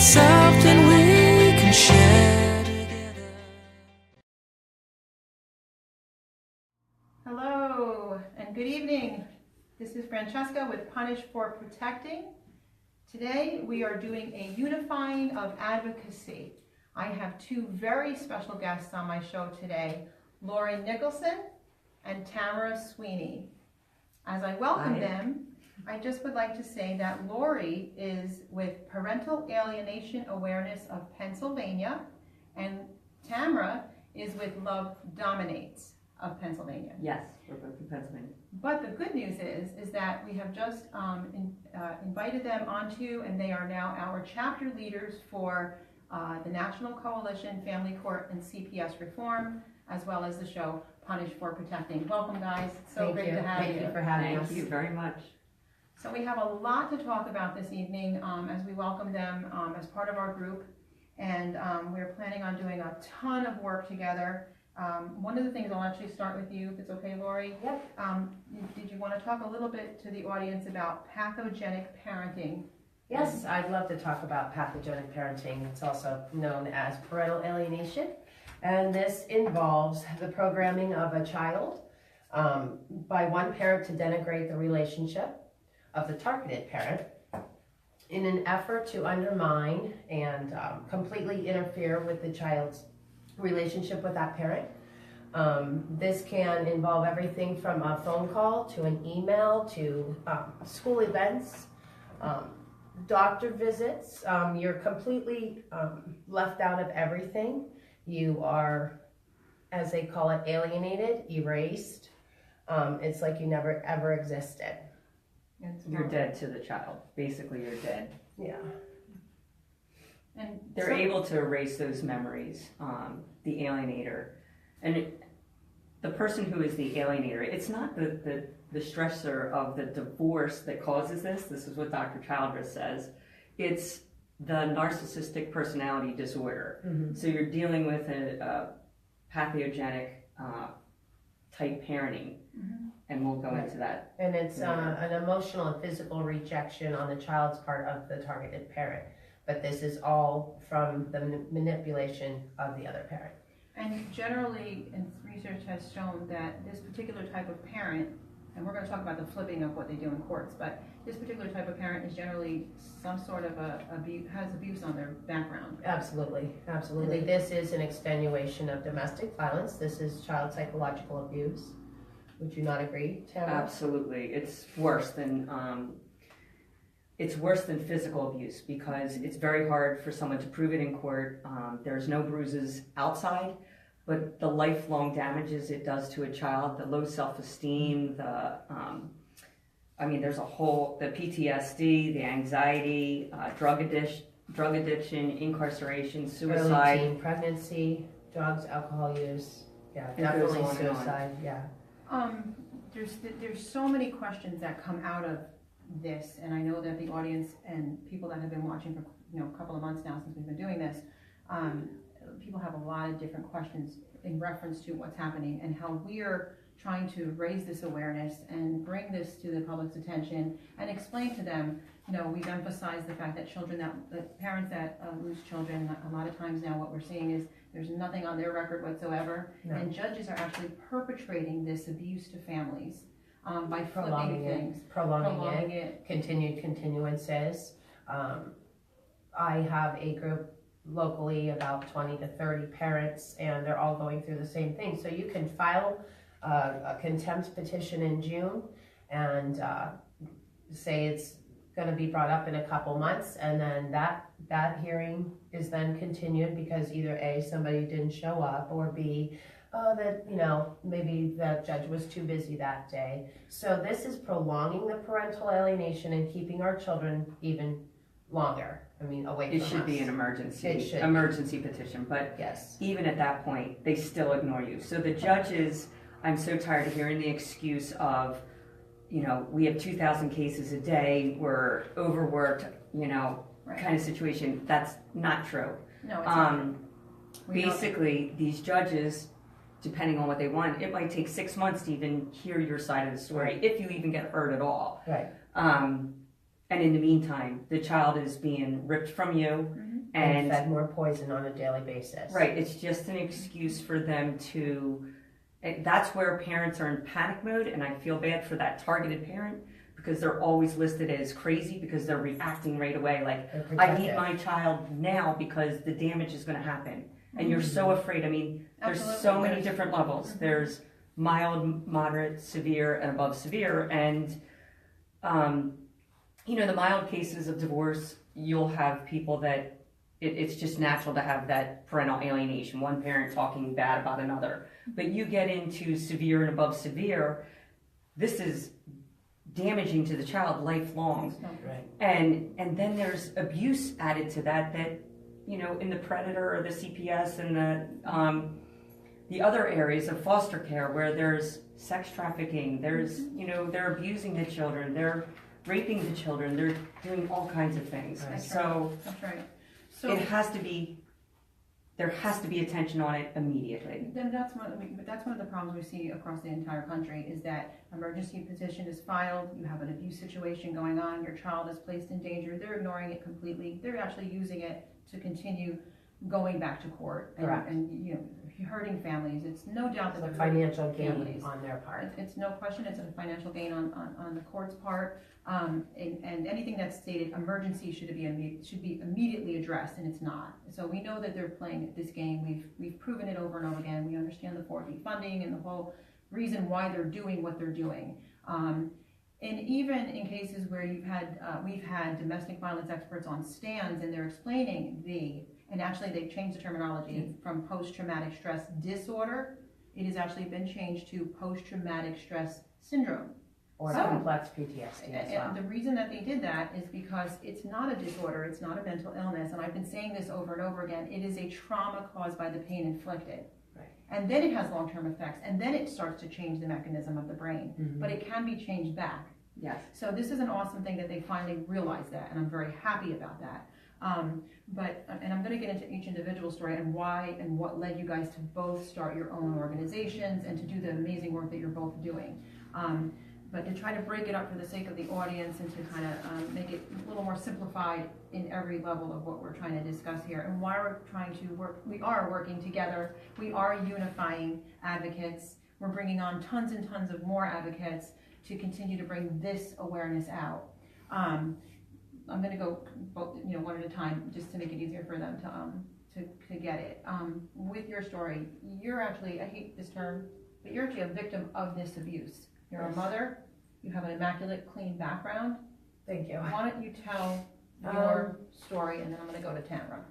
something we can share together. Hello and good evening. This is Franesca with Punish for Protecting. Today we are doing a unifying of advocacy. I have two very special guests on my show today, Lori Nicholson and Tamara Sweeny. As I welcome them, I just would like to say that Lori is with Parental Alienation Awareness of Pennsylvania, and Tamara is with Love Dominates of Pennsylvania. Yes, we're both in Pennsylvania. But the good news is that we have just invited them onto, and they are now our chapter leaders for the National Coalition, Family Court, and CPS Reform, as well as the show Punish for Protecting. Welcome, guys. So great to have you. Thank you for having us. Thank you very much. So we have a lot to talk about this evening as we welcome them as part of our group, and we're planning on doing a ton of work together. One of the things, I'll actually start with you, if it's okay, Lori. Yep. Did you want to talk a little bit to the audience about pathogenic parenting? Yes, I'd love to talk about pathogenic parenting. It's also known as parental alienation. And this involves the programming of a child by one parent to denigrate the relationship of the targeted parent in an effort to undermine and completely interfere with the child's relationship with that parent. This can involve everything from a phone call to an email to school events, doctor visits. You're completely left out of everything. You are, as they call it, alienated, erased. It's like you never ever existed. You're dead to the child. Basically, you're dead. Yeah. And They're able to erase those memories, the alienator. And the person who is the alienator, it's not the stressor of the divorce that causes this. This is what Dr. Childress says. It's the narcissistic personality disorder. Mm-hmm. So you're dealing with a pathogenic type parenting. Mm-hmm. And we'll go into that. And it's an emotional and physical rejection on the child's part of the targeted parent. But this is all from the manipulation of the other parent. And generally, and research has shown that this particular type of parent, and we're going to talk about the flipping of what they do in courts, but this particular type of parent is generally some sort of has abuse on their background. Absolutely, absolutely. This is an extenuation of domestic violence. This is child psychological abuse. Would you not agree, Tamara? Absolutely. It's worse than physical abuse because it's very hard for someone to prove it in court. There's no bruises outside, but the lifelong damages it does to a child, the low self-esteem, there's the PTSD, the anxiety, drug addiction, incarceration, suicide. Early teen pregnancy, drugs, alcohol use. Yeah, definitely suicide. Yeah. There's so many questions that come out of this, and I know that the audience and people that have been watching for a couple of months now since we've been doing this, people have a lot of different questions in reference to what's happening and how we're trying to raise this awareness and bring this to the public's attention and explain to them. We've emphasized the fact that parents that lose children, a lot of times now what we're seeing is there's nothing on their record whatsoever, and judges are actually perpetrating this abuse to families by prolonging things. Prolonging it, continued continuances. I have a group locally, about 20 to 30 parents, and they're all going through the same thing. So you can file a contempt petition in June and say it's going to be brought up in a couple months, and then that hearing is then continued because either A, somebody didn't show up, or B, maybe the judge was too busy that day. So this is prolonging the parental alienation and keeping our children even longer. Away from us. It should be an emergency petition, but yes, even at that point, they still ignore you. So the judges, I'm so tired of hearing the excuse of, we have 2,000 cases a day, we're overworked, kind of situation. That's not true. No, it's not. Basically, these judges, depending on what they want, it might take 6 months to even hear your side of the story, if you even get heard at all. Right. And in the meantime, the child is being ripped from you. Mm-hmm. And fed more poison on a daily basis. Right, it's just an excuse for them to, that's where parents are in panic mode, and I feel bad for that targeted parent because they're always listed as crazy because they're reacting right away. Like, I need my child now because the damage is going to happen. And you're so afraid. I mean, there's so many different levels. There's mild, moderate, severe, and above severe. And, the mild cases of divorce, you'll have people that it's just natural to have that parental alienation, one parent talking bad about another. But you get into severe and above severe, this is damaging to the child lifelong. Right. And then there's abuse added to that in the predator or the CPS and the other areas of foster care where there's sex trafficking, there's, they're abusing the children, they're raping the children, they're doing all kinds of things. Right. That's right. So there has to be attention on it immediately. then that's one of the problems we see across the entire country is that emergency petition is filed, you have an abuse situation going on, your child is placed in danger, they're ignoring it completely, they're actually using it to continue going back to court and hurting families. It's no doubt that it's a financial gain on their part. It's no question it's a financial gain on the court's part. And anything that's stated emergency should be immediately addressed, and it's not. So we know that they're playing this game. We've proven it over and over again. We understand the 4P funding and the whole reason why they're doing what they're doing. And even in cases where we've had domestic violence experts on stands, and they're explaining and actually they've changed the terminology from post-traumatic stress disorder. It has actually been changed to post-traumatic stress syndrome. Or complex PTSD as well. And the reason that they did that is because it's not a disorder, it's not a mental illness, and I've been saying this over and over again, it is a trauma caused by the pain inflicted. Right. And then it has long-term effects, and then it starts to change the mechanism of the brain, but it can be changed back. Yes. So this is an awesome thing that they finally realized that, and I'm very happy about that. And I'm going to get into each individual story and why and what led you guys to both start your own organizations and to do the amazing work that you're both doing. But to try to break it up for the sake of the audience and to kind of make it a little more simplified in every level of what we're trying to discuss here and why we're trying to work. We are working together. We are unifying advocates. We're bringing on tons and tons of more advocates to continue to bring this awareness out. I'm going to go one at a time just to make it easier for them to get it. With your story, you're actually, I hate this term, but you're actually a victim of this abuse. You're a mother, you have an immaculate, clean background. Thank you. Why don't you tell your story, and then I'm going to go to Tamara.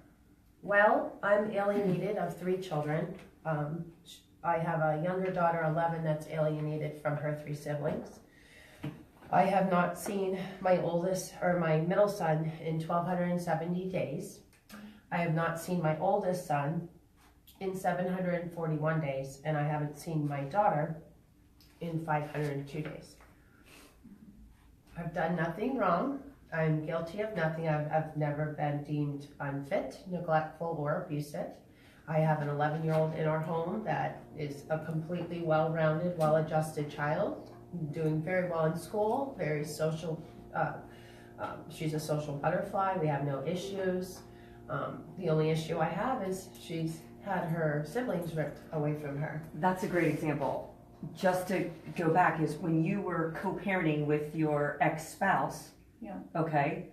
Well, I'm alienated of 3 children. I have a younger daughter, 11, that's alienated from her 3 siblings. I have not seen my middle son in 1,270 days. I have not seen my oldest son in 741 days, and I haven't seen my daughter in 502 days. I've done nothing wrong. I'm guilty of nothing. I've never been deemed unfit, neglectful, or abusive. I have an 11-year-old in our home that is a completely well-rounded, well-adjusted child, doing very well in school, very social. She's a social butterfly. We have no issues. The only issue I have is she's had her siblings ripped away from her. That's a great example. Just to go back, is when you were co-parenting with your ex-spouse, okay,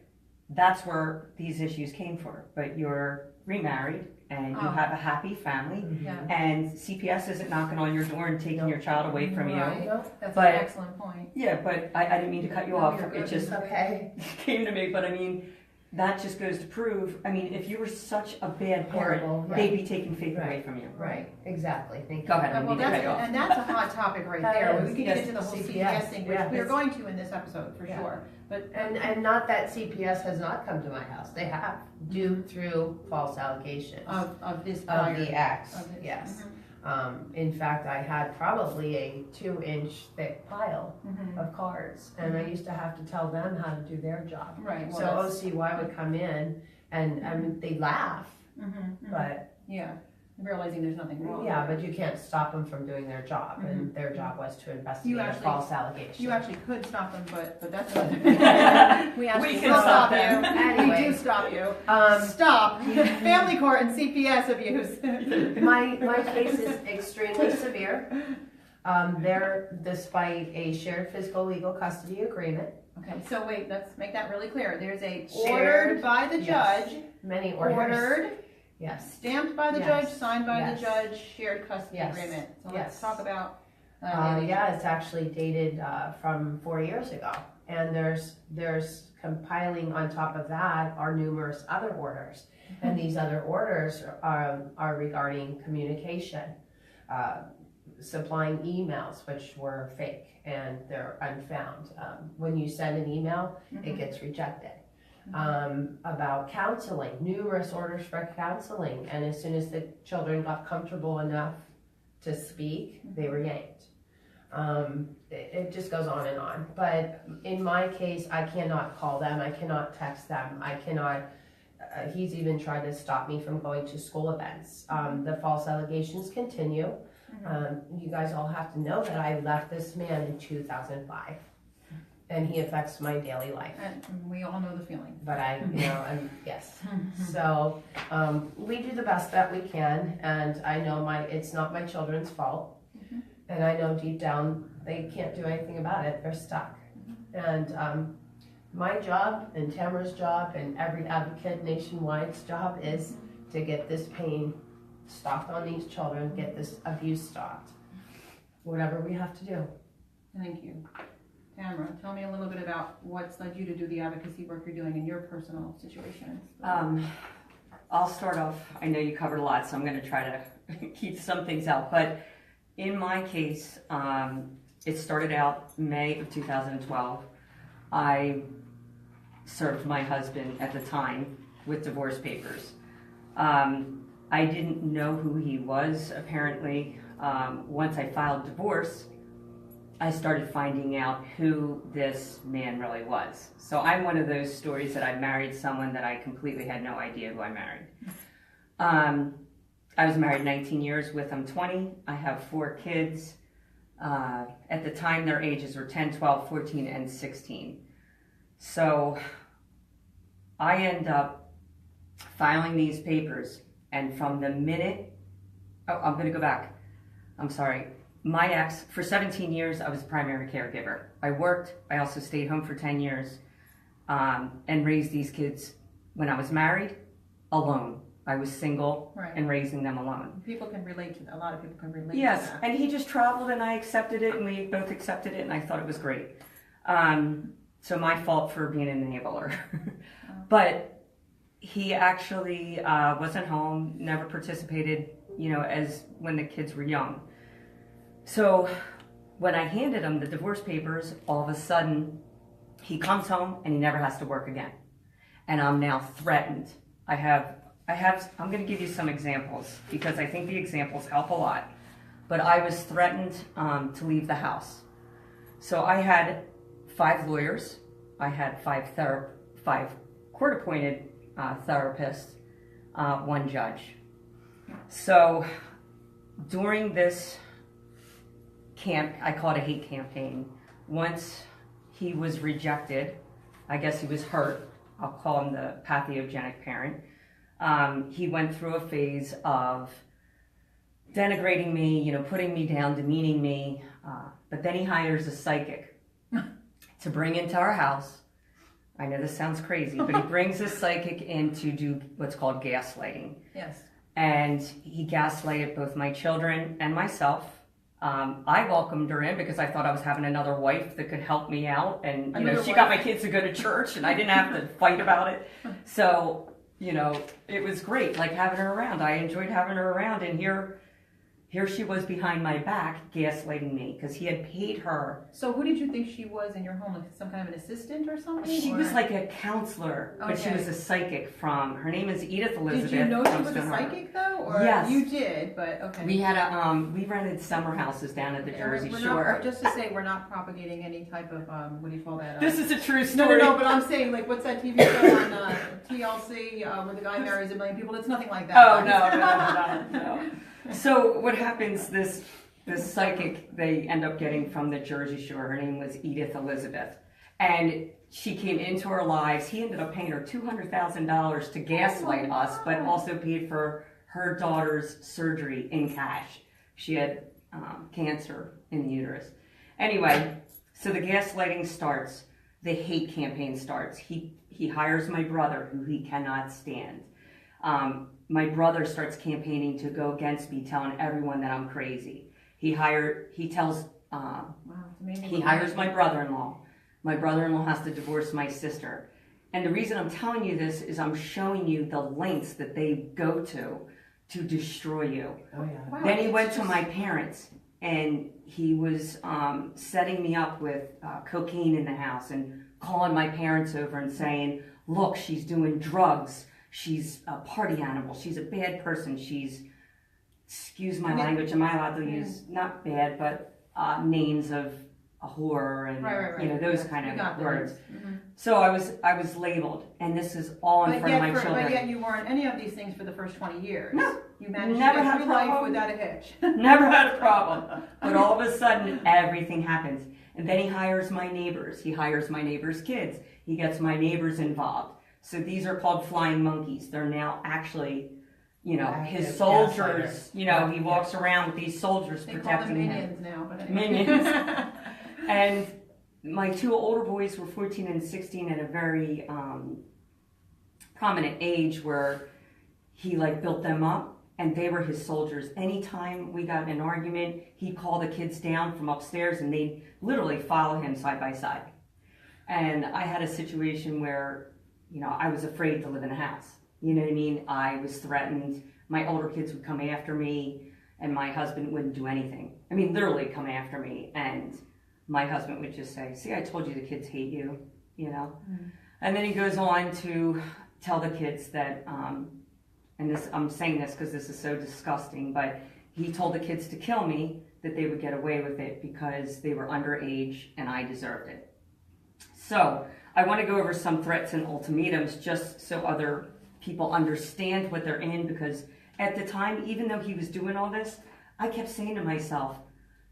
that's where these issues came from. But you're remarried and you have a happy family, and CPS isn't knocking on your door and taking your child away from you. That's an excellent point. Yeah, but I didn't mean to cut you off. It just came to me. But I mean, that just goes to prove, I mean, if you were such a bad parent, they'd be taking faith away from you. Right, exactly. Thank you. Go ahead. Well, that's a hot topic right there. We can get into the whole CPS thing, which we're going to in this episode for sure. But and not that CPS has not come to my house. They have, due through false allegations of the acts. Yes. In fact, I had probably a 2-inch thick pile of cards, and I used to have to tell them how to do their job. Right. So OCY would come in, and I mean, they laugh, but realizing there's nothing wrong. Yeah, but you can't stop them from doing their job, and their job was to investigate a actually- false allegation. You actually could stop them, but that's not. We actually We can will stop you. them. Anyway. We do stop you. Um, Stop family court and CPS abuse. My case is extremely severe. They're, despite a shared physical legal custody agreement, Okay, so wait, let's make that really clear. There's a Shared, ordered by the yes. judge, many orders. ordered, Yes. stamped by the Yes. judge, signed by Yes. the judge, shared custody Yes. agreement. So Yes. let's talk about. Yeah, it's actually dated from 4 years ago, and there's compiling on top of that are numerous other orders, and these other orders are regarding communication, supplying emails which were fake and they're unfound. When you send an email, it gets rejected. About counseling, numerous orders for counseling, and as soon as the children got comfortable enough to speak, they were yanked. It just goes on and on. But in my case, I cannot call them, I cannot text them, I cannot, he's even tried to stop me from going to school events. The false allegations continue. You guys all have to know that I left this man in 2005, and he affects my daily life. And we all know the feeling. But yes. So, we do the best that we can, and I know it's not my children's fault. And I know deep down, they can't do anything about it, they're stuck. And, my job, and Tamara's job, and every advocate nationwide's job is to get this pain stopped on these children, get this abuse stopped. Whatever we have to do. Thank you. Tamara, tell me a little bit about what's led you to do the advocacy work you're doing in your personal situation. I'll start off, I know you covered a lot, so I'm going to try to keep some things out, but in my case, it started out May of 2012. I served my husband at the time with divorce papers. I didn't know who he was, apparently. Once I filed divorce, I started finding out who this man really was. So I'm one of those stories that I married someone that I completely had no idea who I married. I was married 19 years, with him 20. I have 4 kids. At the time, their ages were 10, 12, 14, and 16. So I end up filing these papers, and from the minute, I'm going to go back. I'm sorry. My ex, for 17 years, I was a primary caregiver. I worked. I also stayed home for 10 years and raised these kids when I was married, alone. I was single and raising them alone. People can relate to that. A lot of people can relate Yes, to that. and he just traveled and I accepted it, and we both accepted it, and I thought it was great. So my fault for being an enabler. But he actually wasn't home, never participated, as when the kids were young. So when I handed him the divorce papers, all of a sudden he comes home and he never has to work again. And I'm now threatened. I'm going to give you some examples because I think the examples help a lot. But I was threatened to leave the house. So I had 5 lawyers. I had 5 court-appointed therapists, 1 judge. So during this I call it a hate campaign. Once he was rejected, I guess he was hurt. I'll call him the pathogenic parent. He went through a phase of denigrating me, putting me down, demeaning me. But then he hires a psychic to bring into our house. I know this sounds crazy, but he brings a psychic in to do what's called gaslighting. Yes. And he gaslighted both my children and myself. I welcomed her in because I thought I was having another wife that could help me out. And, she got my kids to go to church and I didn't have to fight about it. So, it was great, like having her around. I enjoyed having her around. And here here she was behind my back gaslighting me because he had paid her. So who did you think she was in your home? Like some kind of an assistant or something? She or? was like a counselor, but she Okay. was a psychic from, her name is Edith Elizabeth. Did you know she from was a Stone Harbor. psychic though? Or Yes. You did, but okay. We had we rented summer houses down at the Jersey We're Shore. Not, just to say, we're not propagating any type of, what do you call that? This is a true No, story. but I'm saying, like, what's that TV show on TLC where the guy marries a million people? It's nothing like that. Oh, no. So what happens, this psychic they end up getting from the Jersey Shore, her name was Edith Elizabeth. And she came into our lives. He ended up paying her $200,000 to gaslight us, but also paid for her daughter's surgery in cash. She had cancer in the uterus. Anyway, so the gaslighting starts. The hate campaign starts. He hires my brother, who he cannot stand. My brother starts campaigning to go against me, telling everyone that I'm crazy. He hires my brother-in-law. My brother-in-law has to divorce my sister. And the reason I'm telling you this is I'm showing you the lengths that they go to destroy you. Oh yeah. Wow, Then he it's went to just- my parents, and he was setting me up with cocaine in the house and calling my parents over and saying, look, she's doing drugs. She's a party animal. She's a bad person. She's, excuse my language, am I allowed to use, not bad, but names of a whore and Right. you know, those Yeah, kind you of got that. words. Mhm. So I was labeled, and this is all in front of my children. But yet you weren't any of these things for the first 20 years. No. You managed Never to had get a through life problem. without a hitch. Never had a problem. But all of a sudden, everything happens. And then he hires my neighbors. He hires my neighbors' kids. He gets my neighbors involved. So these are called flying monkeys. They're now actually, you know, his Active soldiers. gaslighters. You know, he walks around with these soldiers They call them protecting him. minions now. But anyway. Minions. And my two older boys were 14 and 16 at a very prominent age where he like built them up. And they were his soldiers. Anytime we got in an argument, he'd call the kids down from upstairs and they'd literally follow him side by side. And I had a situation where, you know, I was afraid to live in a house. You know what I mean? I was threatened. My older kids would come after me and my husband wouldn't do anything. I mean, literally come after me. And my husband would just say, see, I told you the kids hate you, you know? Mm. And then he goes on to tell the kids that, and this, I'm saying this because this is so disgusting, but he told the kids to kill me, that they would get away with it because they were underage and I deserved it. So I want to go over some threats and ultimatums just so other people understand what they're in, because at the time, even though he was doing all this, I kept saying to myself,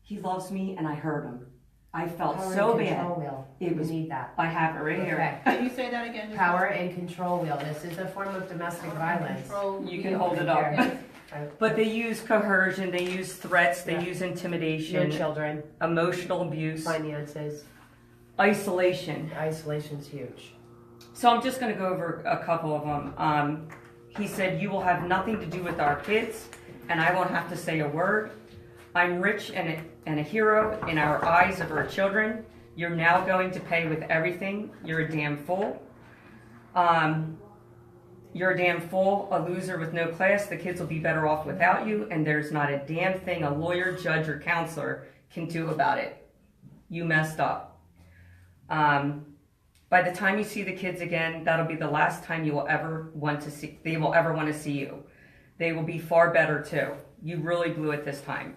he loves me and I hurt him. I felt Power so and bad. control wheel. It was, we need that. I have it right here. Okay. Can you say that again? Power and control wheel. This is a form of domestic violence. Control. You can hold it up. But they use coercion, they use threats, they use Your intimidation, children, emotional abuse, finances, isolation. isolation's huge. So I'm just going to go over a couple of them. He said, you will have nothing to do with our kids, and I won't have to say a word. I'm rich and a hero in our eyes of our children. You're now going to pay with everything. You're a damn fool. You're a damn fool, a loser with no class. The kids will be better off without you, and there's not a damn thing a lawyer, judge, or counselor can do about it. You messed up. By the time you see the kids again, that'll be the last time you will ever want to see. They will ever want to see you. They will be far better too. You really blew it this time.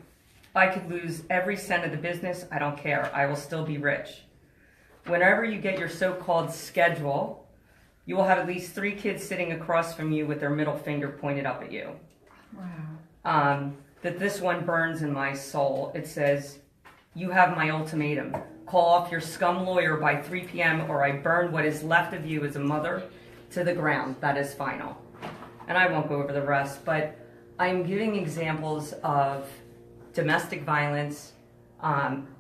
I could lose every cent of the business. I don't care. I will still be rich. Whenever you get your so-called schedule, you will have at least 3 kids sitting across from you with their middle finger pointed up at you. Wow. That this one burns in my soul. It says, you have my ultimatum. Call off your scum lawyer by 3 p.m. or I burn what is left of you as a mother to the ground. That is final. And I won't go over the rest, but I'm giving examples of domestic violence,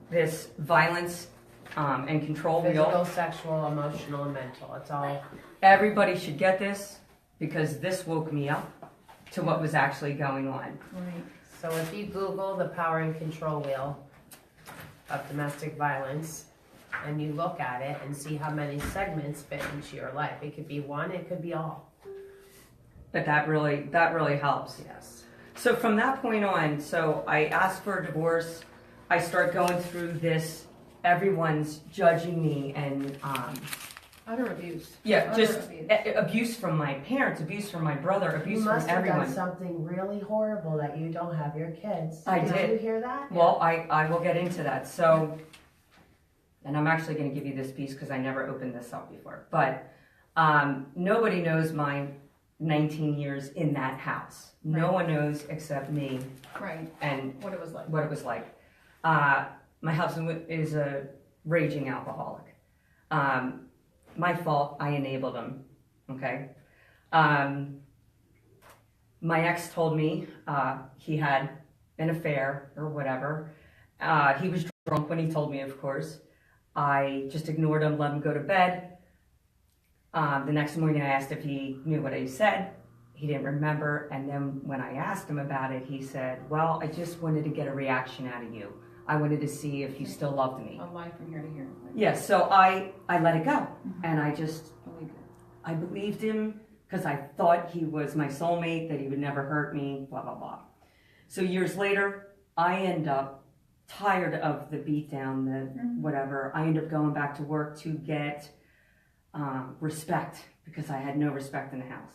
this violence and control Physical, wheel. sexual, emotional, and mental. It's all. Everybody should get this because this woke me up to what was actually going on. Right. So if you Google the power and control wheel of domestic violence and you look at it and see how many segments fit into your life, it could be one, it could be all. But that really helps. Yes. So from that point on, so I asked for a divorce. I start going through this. Everyone's judging me and Utter abuse. yeah, Utter just abuse. abuse from my parents, abuse from my brother, You abuse from must have everyone. done something really horrible that you don't have your kids. I Did did. you hear that? Well, I will get into that. So, and I'm actually going to give you this piece because I never opened this up before. But nobody knows my 19 years in that house. No Right. one knows except me Right. and What it was like. what it was like. My husband is a raging alcoholic. My fault, I enabled him, okay? My ex told me he had an affair or whatever. He was drunk when he told me, of course. I just ignored him, let him go to bed. The next morning I asked if he knew what I said. He didn't remember, and then when I asked him about it, he said, well, I just wanted to get a reaction out of you. I wanted to see if you still loved me. A life from here to here. Yes, so I let it go, and I just, Believe it. I believed him because I thought he was my soulmate, that he would never hurt me, blah, blah, blah. So years later, I end up tired of the beatdown, the whatever. I end up going back to work to get respect because I had no respect in the house.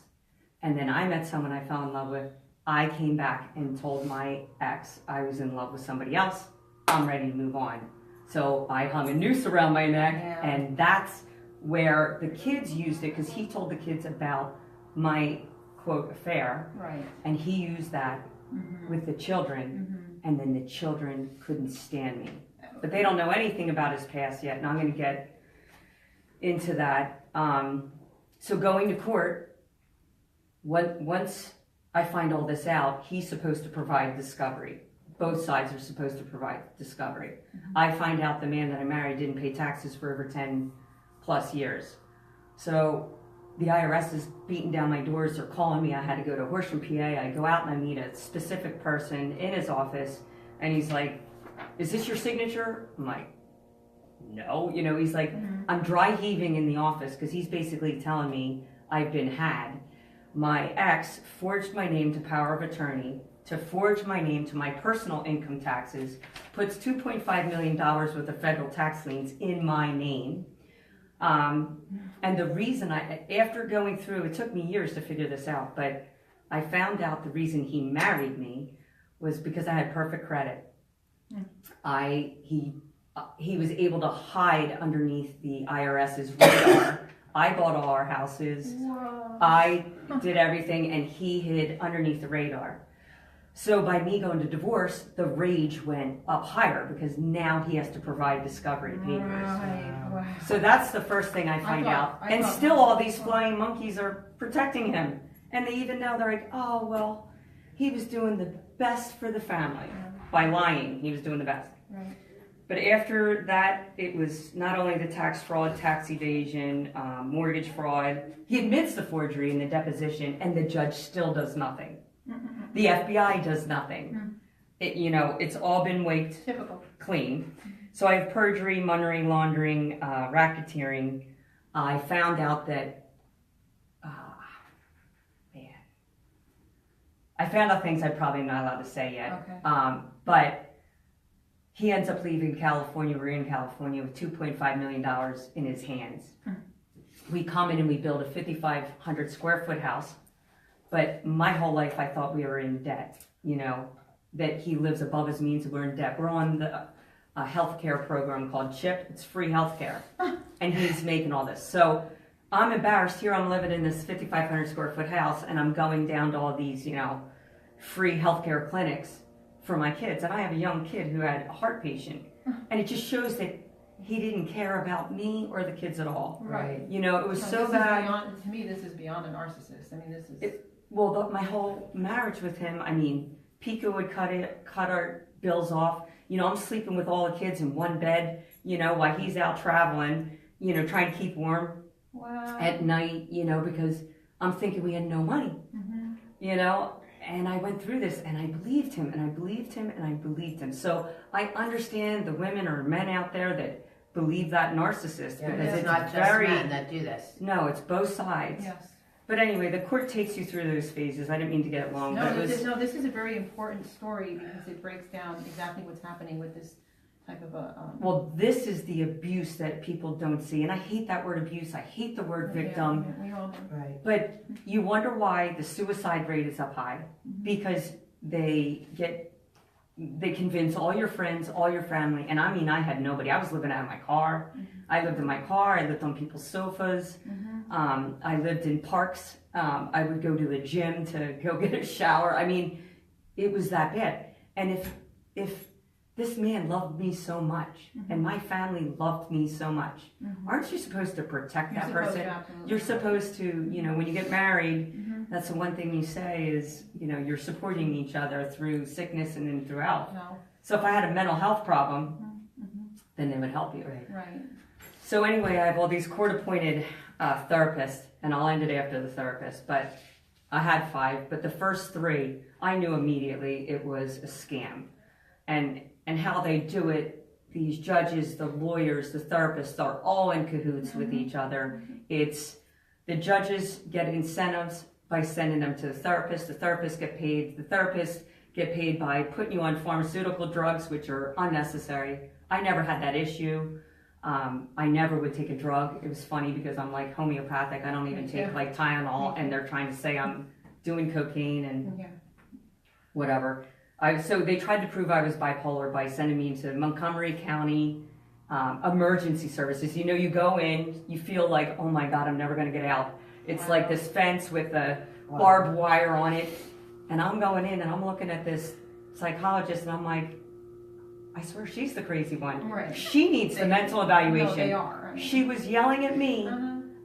And then I met someone I fell in love with. I came back and told my ex I was in love with somebody else. I'm ready to move on. So I hung a noose around my neck, Yeah. and that's where the kids used it because he told the kids about my quote affair, Right. and he used that with the children, and then the children couldn't stand me. But they don't know anything about his past yet, and I'm going to get into that. So going to court, once I find all this out, he's supposed to provide discovery. Both sides are supposed to provide discovery. I find out the man that I married didn't pay taxes for over 10 plus years. So the IRS is beating down my doors. They're calling me. I had to go to Horsham, PA. I go out and I meet a specific person in his office, and he's like, is this your signature? I'm like, no. You know, he's like, I'm dry heaving in the office because he's basically telling me I've been had. My ex forged my name to power of attorney, to forge my name to my personal income taxes, puts $2.5 million worth of federal tax liens in my name. And the reason after going through, it took me years to figure this out, but I found out the reason he married me was because I had perfect credit. He was able to hide underneath the IRS's radar. I bought all our houses. Whoa. I did everything, and he hid underneath the radar. So by me going to divorce, the rage went up higher because now he has to provide discovery papers. Right. Wow. So that's the first thing I find out. I And thought- still all these flying monkeys are protecting him. And they even know, they're like, oh, well, he was doing the best for the family. By lying, he was doing the best. Right. But after that, it was not only the tax fraud, tax evasion, mortgage fraud. He admits the forgery in the deposition, and the judge still does nothing. The FBI does nothing. It's all been wiped Typical. clean. So I have perjury, money laundering, racketeering. I found out that, I found out things I'm probably not allowed to say yet. Okay. But he ends up leaving California. We're in California with $2.5 million in his hands. We come in and we build a 5,500 square foot house. But my whole life I thought we were in debt, that he lives above his means and we're in debt. We're on the healthcare program called CHIP. It's free healthcare. And he's making all this. So I'm embarrassed. Here I'm living in this 5,500 square foot house, and I'm going down to all these, free healthcare clinics for my kids. And I have a young kid who had a heart patient. And it just shows that he didn't care about me or the kids at all. Right. It was No, so this is bad. beyond, to me, this is beyond a narcissist. I mean, this is. My whole marriage with him, Pico would cut our bills off. I'm sleeping with all the kids in one bed, while he's out traveling, trying to keep warm at night, because I'm thinking we had no money, and I went through this and I believed him and I believed him and I believed him. So I understand the women or men out there that believe that narcissist because it's not just men that do this. No, it's both sides. Yes. But anyway, the court takes you through those phases. I didn't mean to get it long, but it was... This is a very important story because it breaks down exactly what's happening with this type of a. Well, this is the abuse that people don't see. And I hate that word abuse. I hate the word victim. Yeah, we all do. Right. But you wonder why the suicide rate is up high. Because they convince all your friends, all your family. And I mean, I had nobody. I was living out of my car. I lived in my car. I lived on people's sofas. I lived in parks. I would go to the gym to go get a shower. I mean, it was that bad. And if this man loved me so much and my family loved me so much, aren't you supposed to protect that person? You're supposed to, you know, when you get married, that's the one thing you say is, you know, you're supporting each other through sickness and then through health. No. So if I had a mental health problem, then they would help you. Right. So anyway, I have all these court-appointed therapists, and I'll end it after the therapist, but I had 5, but the first 3, I knew immediately it was a scam. And how they do it, these judges, the lawyers, the therapists are all in cahoots with each other. It's the judges get incentives by sending them to the therapists get paid, the therapists get paid by putting you on pharmaceutical drugs, which are unnecessary. I never had that issue. I never would take a drug. It was funny because I'm like homeopathic. I don't even take like Tylenol, and they're trying to say I'm doing cocaine and whatever. So they tried to prove I was bipolar by sending me into Montgomery County emergency services. You know, you go in, you feel like, oh my God, I'm never going to get out. It's like this fence with a barbed wire on it. And I'm going in and I'm looking at this psychologist and I'm like, I swear she's the crazy one. Right. She needs the mental evaluation. No, they are. I mean, She was yelling at me.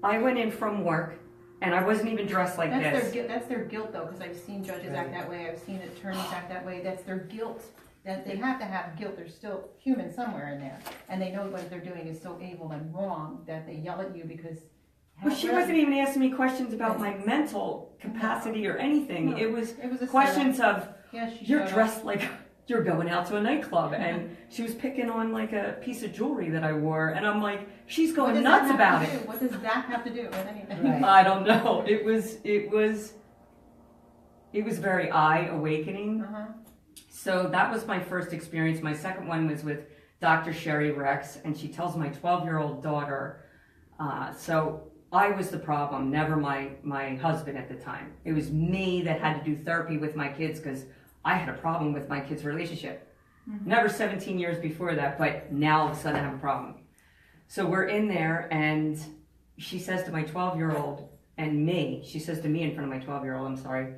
I went in from work and I wasn't even dressed like this. That's their guilt though, because I've seen judges act that way. I've seen attorneys act that way. That's their guilt. That they have to have guilt. They're still human somewhere in there, and they know what they're doing is so evil and wrong that they yell at you because. Well, she wasn't even asking me questions about my mental capacity or anything. No, it was a questions setup. of, Yeah, you're dressed like you're going out to a nightclub. And she was picking on like a piece of jewelry that I wore. And I'm like, she's going nuts about it. What does that have to do with anything? Right. I don't know. It was very eye-awakening. So that was my first experience. My second one was with Dr. Sherry Rex, and she tells my 12-year-old daughter, so I was the problem, never my husband at the time. It was me that had to do therapy with my kids because I had a problem with my kids' relationship. Never 17 years before that, but now all of a sudden I have a problem. So we're in there, and she says to my 12-year-old and me, she says to me in front of my 12-year-old, I'm sorry,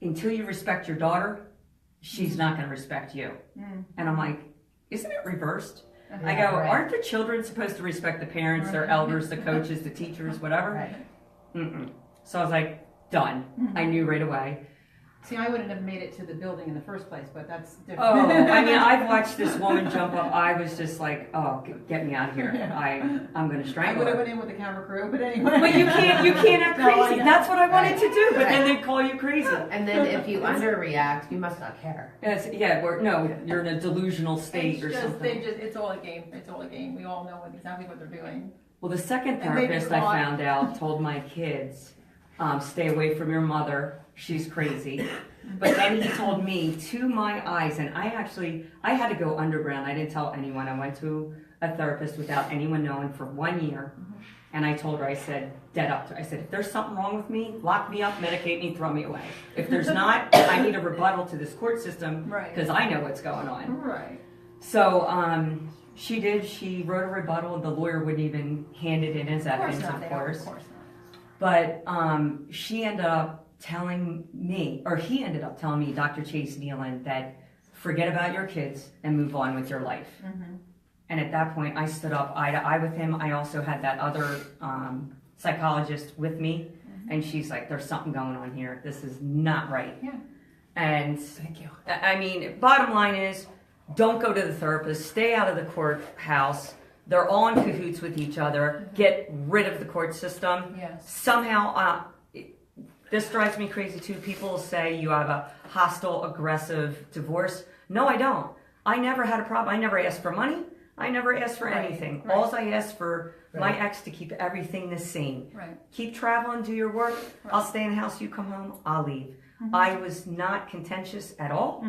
until you respect your daughter, she's not going to respect you. And I'm like, isn't it reversed? I go, aren't the children supposed to respect the parents, their elders, the coaches, the teachers, whatever? So I was like, done. I knew right away. See, I wouldn't have made it to the building in the first place, but that's different. Oh, I mean, I've watched this woman jump up. I was just like, oh, get me out of here. I'm going to I strangle would have her. went in with the camera crew, but anyway. But you can't act No, I crazy. know. That's what I wanted to do, but then they call you crazy. And then if you underreact, you must not care. Yes, you're in a delusional state or something. It's all a game. It's all a game. We all know exactly what they're doing. Well, the second And they therapist I found out told my kids, stay away from your mother. She's crazy. But then he told me to my eyes, and I had to go underground. I didn't tell anyone. I went to a therapist without anyone knowing for 1 year. And I told her, I said, dead up. I said, if there's something wrong with me, lock me up, medicate me, throw me away. If there's not, I need a rebuttal to this court system because I know what's going on. Right. So she did. She wrote a rebuttal. The lawyer wouldn't even hand it in as evidence, of course. Of course not. But she ended up telling me, or he ended up telling me, Dr. Chase Nealon, that forget about your kids and move on with your life. And at that point, I stood up eye to eye with him. I also had that other psychologist with me, and she's like, there's something going on here. This is not right. Yeah. And Thank you. I mean, bottom line is, don't go to the therapist. Stay out of the courthouse. They're all in cahoots with each other. Get rid of the court system. Yes. Somehow, this drives me crazy too. People say you have a hostile, aggressive divorce. No, I don't. I never had a problem. I never asked for money. I never asked for Right, anything. right. All I asked for my Right. ex to keep everything the same. Right. Keep traveling, do your work. Right. I'll stay in the house. You come home. I'll leave. I was not contentious at all.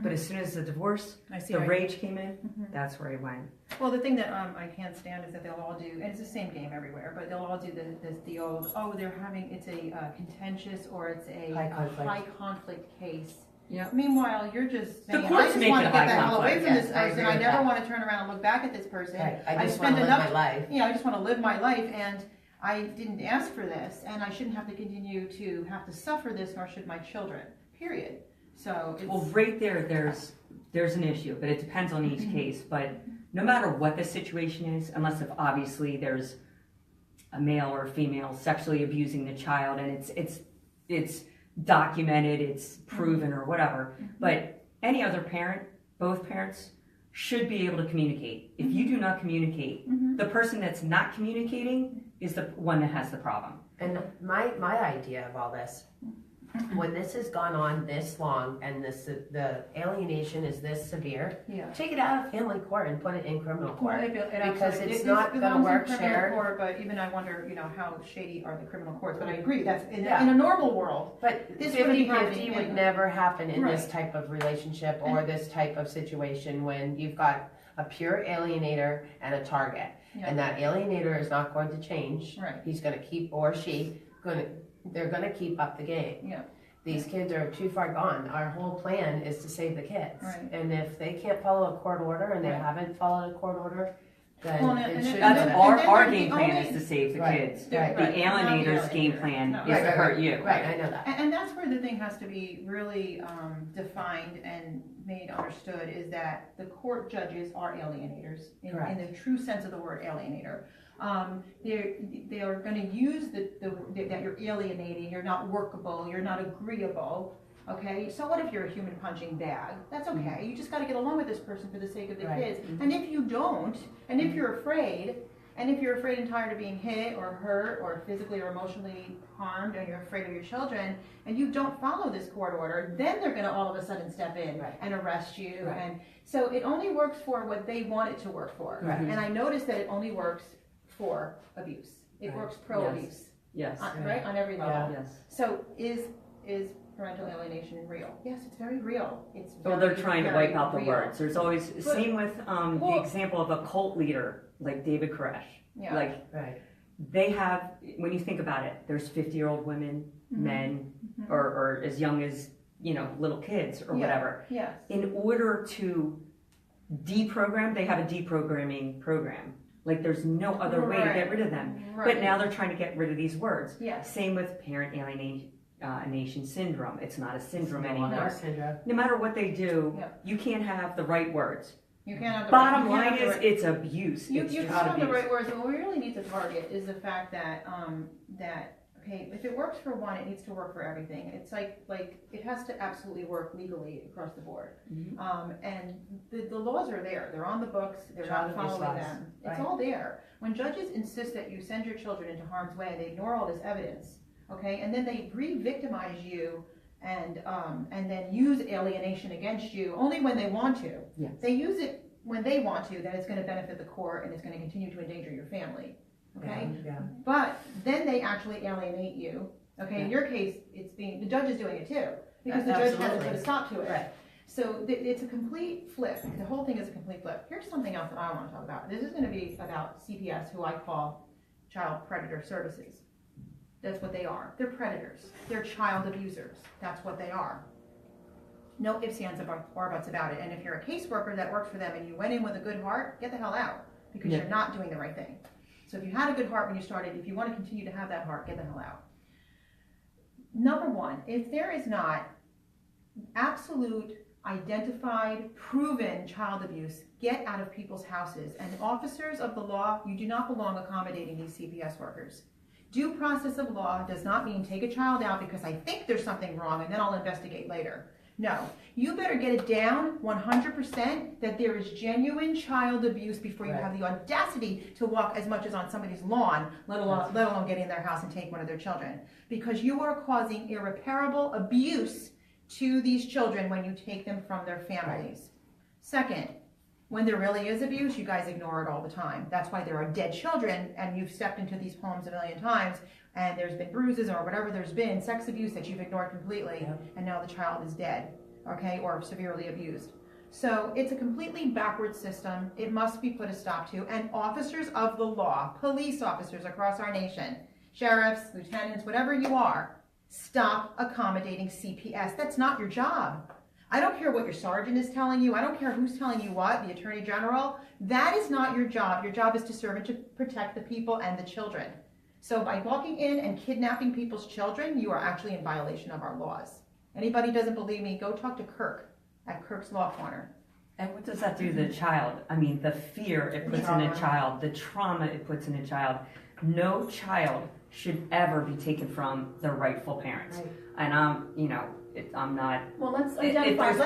But as soon as the divorce, I see. the right. rage came in. That's where I went. Well, the thing that I can't stand is that they'll all do, and it's the same game everywhere, but they'll all do the old, oh, it's a contentious or it's a High conflict. high conflict case. Yeah. Meanwhile, you're just The saying, I courts just make want to it get high the hell away conflict. from Yes, this I person. agree I with never that. want to turn around and look back at this person. Right. I just spent want to live enough, my life. I just want to live my life, and I didn't ask for this, and I shouldn't have to continue to have to suffer this, nor should my children. Period. So it's Well, right there's an issue, but it depends on each case. But no matter what the situation is, unless if obviously there's a male or a female sexually abusing the child and it's documented, it's proven or whatever. But any other parent, both parents, should be able to communicate. If you do not communicate, the person that's not communicating is the one that has the problem. And my idea of all this, when this has gone on this long and the alienation is this severe, yeah. take it out of family court and put it in criminal court. Because Absolutely. it's It not belongs gonna in work criminal shared. court, but even I wonder, how shady are the criminal courts? But I agree, that's in Yeah. a normal world. But This wouldn't be 50-50 happening would anyway. never happen in this Right. type of relationship or this type of situation when you've got a pure alienator and a target. Yeah. And that alienator is not going to change. Right. He's gonna keep, or she, they're gonna keep up the game. Yeah. These kids are too far gone. Our whole plan is to save the kids. Right. And if they can't follow a court order and they Right. haven't followed a court order, then Well, and it then- shouldn't and That's then- go our, and then our the game plan only- is to save the Right. kids. Right. The Not the alienator's alienator. game plan No. is Right, to right, hurt right. you. Right, I know that. And that's where the thing has to be really defined and made understood, is that the court judges are alienators in Correct. the true sense of the word alienator. They are going to use that you're alienating, you're not workable, you're not agreeable. Okay, so what if you're a human punching bag? That's okay. You just got to get along with this person for the sake of the Right. kids. And if you don't, and if you're afraid, and if you're afraid and tired of being hit or hurt or physically or emotionally harmed, and you're afraid of your children, and you don't follow this court order, then they're going to all of a sudden step in Right. and arrest you. Right. And so it only works for what they want it to work for. Right. And I noticed that it only works for abuse. It Right. works pro-abuse, Yes. right? On every level. Yes. So is parental alienation real? Yes, it's very real. It's Well, they're very, trying to very wipe out the real. words. There's always, But- same with the well- example of a cult leader like David Koresh. Yeah. Like, Right. they have, when you think about it, there's 50-year-old women, Mm-hmm. men, or as young as, little kids or Yeah. whatever. Yes. In order to deprogram, they have a deprogramming program. Like, there's no other way to get Right. rid of them. Right. But now they're trying to get rid of these words. Yes. Same with parent alienation syndrome. It's not a syndrome No anymore. longer syndrome. No matter what they do, Yeah. you can't have the right words. You can't have the Bottom you can't line have the is, right- it's abuse. You It's can't child have the abuse. right words. What we really need to target is the fact that okay, if it works for one, it needs to work for everything. It's like it has to absolutely work legally across the board. Mhm. And the laws are there. They're on the books. They're Child not abuse following laws. them. It's Right. all there. When judges insist that you send your children into harm's way, they ignore all this evidence. Okay, and then they re-victimize you and then use alienation against you only when they want to. Yes. They use it when they want to, then it's going to benefit the court and it's going to continue to endanger your family. Okay, Yeah. but then they actually alienate you. Okay, in your case, the judge is doing it too, because the judge hasn't put Absolutely. a stop to it. Right. So it's a complete flip. The whole thing is a complete flip. Here's something else that I want to talk about. This is going to be about CPS, who I call Child Predator Services. That's what they are. They're predators. They're child abusers. That's what they are. No ifs, ands, or buts about it. And if you're a caseworker that works for them and you went in with a good heart, get the hell out, because Yeah. you're not doing the right thing. So if you had a good heart when you started, if you want to continue to have that heart, get the hell out. Number one, if there is not absolute, identified, proven child abuse, get out of people's houses. And officers of the law, you do not belong accommodating these CPS workers. Due process of law does not mean take a child out because I think there's something wrong and then I'll investigate later. No, you better get it down 100% that there is genuine child abuse before you Right. have the audacity to walk as much as on somebody's lawn, let alone get in their house and take one of their children. Because you are causing irreparable abuse to these children when you take them from their families. Second, When there really is abuse, you guys ignore it all the time. That's why there are dead children, and you've stepped into these homes a million times, and there's been bruises or whatever there's been, sex abuse that you've ignored completely, and now the child is dead, okay, or severely abused. So it's a completely backward system. It must be put a stop to, and officers of the law, police officers across our nation, sheriffs, lieutenants, whatever you are, stop accommodating CPS. That's not your job. I don't care what your sergeant is telling you. I don't care who's telling you what, the attorney general. That is not your job. Your job is to serve and to protect the people and the children. So by walking in and kidnapping people's children, you are actually in violation of our laws. Anybody doesn't believe me, go talk to Kirk at Kirk's Law Corner. And what does that do to the child? I mean, the fear it puts in a child, the trauma it puts in a child. No child should ever be taken from their rightful parents. Right. And I'm not. Well, let's identify the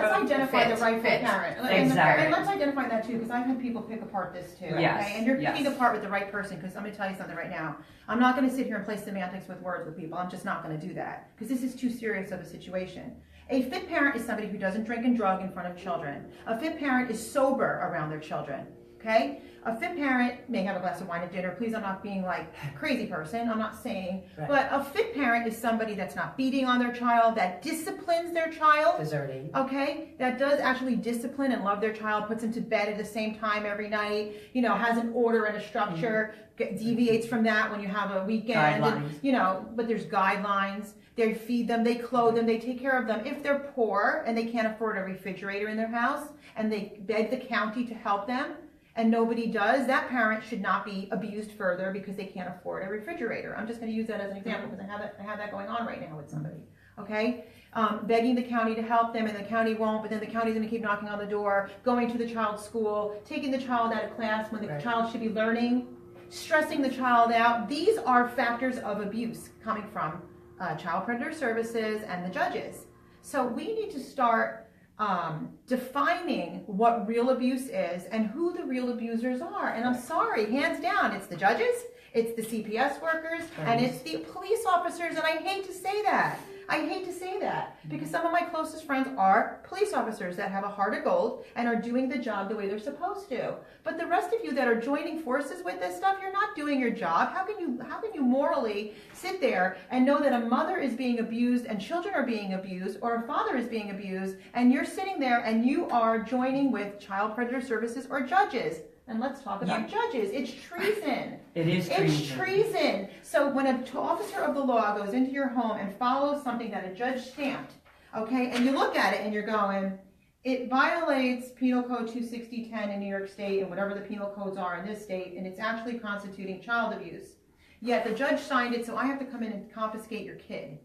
rightful parent. Exactly. And let's identify that too, because I've had people pick apart this too. Yes. Okay? And you're picking apart with the right person, because I'm going to tell you something right now. I'm not going to sit here and play semantics with words with people. I'm just not going to do that, because this is too serious of a situation. A fit parent is somebody who doesn't drink and drug in front of children. A fit parent is sober around their children. Okay? A fit parent may have a glass of wine at dinner. Please, I'm not being like a crazy person. I'm not saying. Right. But a fit parent is somebody that's not beating on their child, that disciplines their child. Deserting. Okay? That does actually discipline and love their child, puts them to bed at the same time every night, has an order and a structure, deviates from that when you have a weekend. Guidelines. But there's guidelines. They feed them, they clothe them, they take care of them. If they're poor and they can't afford a refrigerator in their house and they beg the county to help them, and nobody does, that parent should not be abused further because they can't afford a refrigerator. I'm just going to use that as an example because I have that going on right now with somebody. Okay? Begging the county to help them, and the county won't, but then the county's going to keep knocking on the door, going to the child's school, taking the child out of class when the child should be learning, stressing the child out. These are factors of abuse coming from Child Predator Services and the judges. So we need to start defining what real abuse is and who the real abusers are. And I'm sorry, hands down, it's the judges, it's the CPS workers, and it's the police officers. And I hate to say that. Because some of my closest friends are police officers that have a heart of gold and are doing the job the way they're supposed to. But the rest of you that are joining forces with this stuff, you're not doing your job. How can you morally sit there and know that a mother is being abused and children are being abused, or a father is being abused, and you're sitting there and you are joining with Child Predator Services or judges? And let's talk about judges. It's treason. It is treason. It's treason. So when an officer of the law goes into your home and follows something that a judge stamped, okay, and you look at it and you're going, it violates Penal Code 26010 in New York State and whatever the penal codes are in this state, and it's actually constituting child abuse. Yet the judge signed it, so I have to come in and confiscate your kid.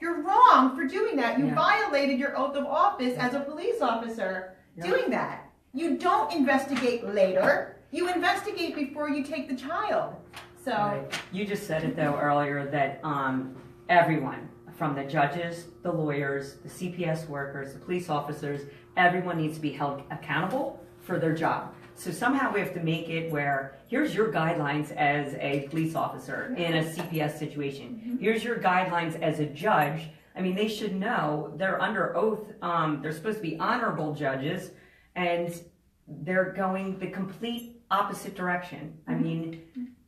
You're wrong for doing that. You violated your oath of office as a police officer doing that. You don't investigate later. You investigate before you take the child. So You just said it though earlier that everyone, from the judges, the lawyers, the CPS workers, the police officers, everyone needs to be held accountable for their job. So somehow we have to make it where here's your guidelines as a police officer in a CPS situation. Here's your guidelines as a judge. I mean, they should know they're under oath. They're supposed to be honorable judges. And they're going the complete opposite direction. I mean,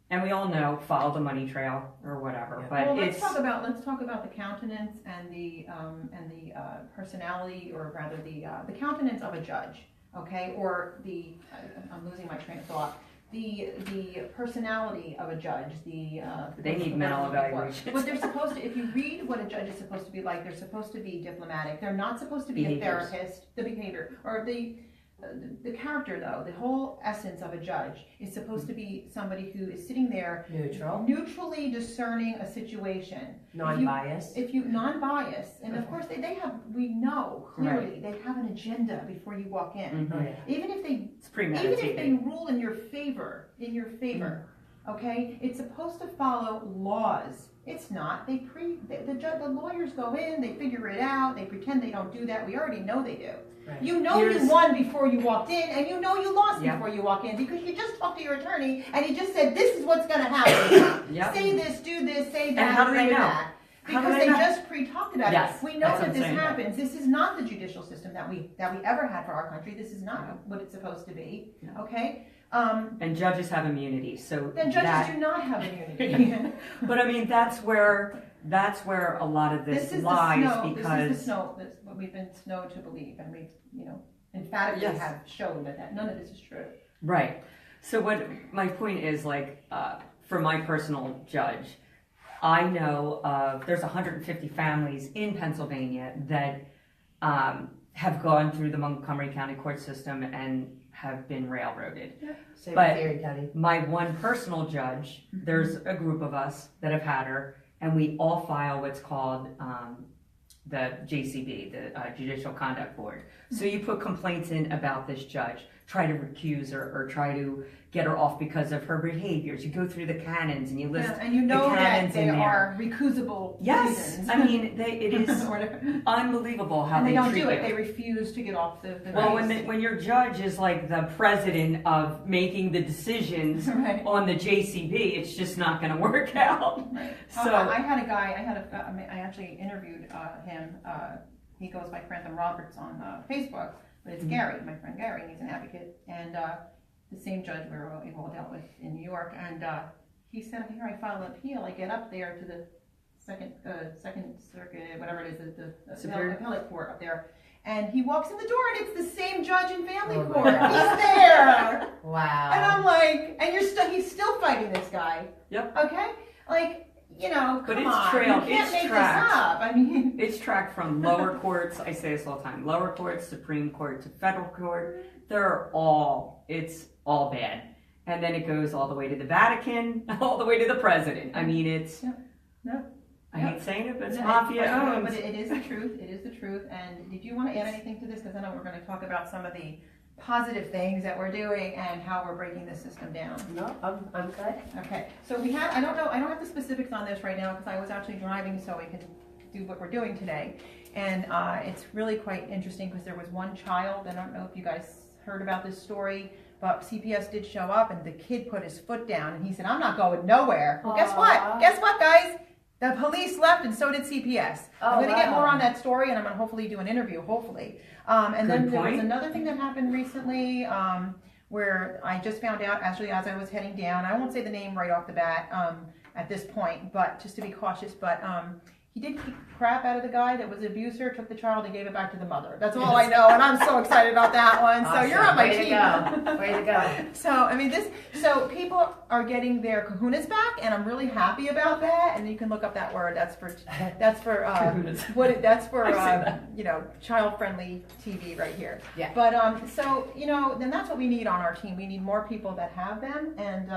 and we all know follow the money trail or whatever. But let's talk about the countenance and the personality, or rather the countenance of a judge. Okay, or I'm losing my train of thought. The personality of a judge. They need mental evaluation. What they're supposed to, if you read what a judge is supposed to be like, they're supposed to be diplomatic. They're not supposed to be a therapist. The behavior or the character, though, the whole essence of a judge is supposed to be somebody who is sitting there neutrally discerning a situation, non-biased. If you non-biased, and of course they have, we know clearly they have an agenda before you walk in. Even if they rule in your favor, okay, it's supposed to follow laws. It's not. The lawyers go in, they figure it out, they pretend they don't do that. We already know they do. Right. You know you won before you walked in, and you know you lost before you walk in, because you just talked to your attorney and he just said, this is what's going to happen. Say this, do this, say that, and how do they know? That. How do Because they they not- just pre-talked about Yes, it. We know that's what that I'm this saying. happens. This is not the judicial system that we ever had for our country. This is not what it's supposed to be. No. Okay. And judges have immunity, so Then judges that, do not have immunity. but I mean, that's where a lot of this, This is lies the snow. because This is the snow. This what we've been snowed to believe, and we, emphatically Yes. have shown that none of this is true. right. So what my point is, like, for my personal judge, I know of there's 150 families in Pennsylvania that have gone through the Montgomery County court system and have been railroaded. Same But- with Erie County. My one personal judge, there's a group of us that have had her, and we all file what's called the JCB, the Judicial Conduct Board. So you put complaints in about this judge, try to recuse her or try to get her off because of her behaviors. You go through the canons and you list And you know the that canons they in there. are recusable Yes, reasons. I mean, it is Or whatever. unbelievable how And they don't treat do it. you. They refuse to get off the Well, race. when your judge is like the president of making the decisions Right. on the JCB, it's just not going to work out. So I had a guy. I actually interviewed him. He goes by Frantham Roberts on Facebook, but it's Gary, my friend Gary, and he's an advocate, and the same judge we've all dealt with in New York. And he said, "Here, I file an appeal. I get up there to the second circuit, whatever it is, the Superior. appellate court up there." And he walks in the door, and it's the same judge in family Oh my court. God. He's there. Wow. And I'm like, and he's still fighting this guy. Yep. Okay? Like, come But it's on. trailed, You can't it's make tracked. this up. I mean, it's tracked from lower courts. I say this all the time: lower courts, Supreme Court to federal court. It's all bad. And then it goes all the way to the Vatican, all the way to the president. I mean, it's. Yep. I hate saying it, but it's no, mafia but owned. it is the truth. It is the truth. And did you want to add anything to this? Because I know we're going to talk about some of the positive things that we're doing and how we're breaking the system down. No, I'm good. Okay, so we have, I don't have the specifics on this right now because I was actually driving so we can do what we're doing today. And it's really quite interesting because there was one child, I don't know if you guys heard about this story, but CPS did show up and the kid put his foot down and he said, "I'm not going nowhere." Well, guess what? Aw. Guess what, guys? The police left and so did CPS. I'm Oh, going to get wow. more on that story and I'm going to hopefully do an interview, hopefully. And then Good there was point. another thing that happened recently where I just found out, actually, as I was heading down, I won't say the name right off the bat at this point, but just to be cautious, but he did keep crap out of the guy that was an abuser, took the child and gave it back to the mother. That's all I know, and I'm so excited about that one. So you're on my Way team. to go. Way to go. So, I mean, so people are getting their kahunas back, and I'm really happy about that. And you can look up that word. That's for Kahunas. that's for I see that. child-friendly TV right here. Yeah. But so then that's what we need on our team. We need more people that have them, and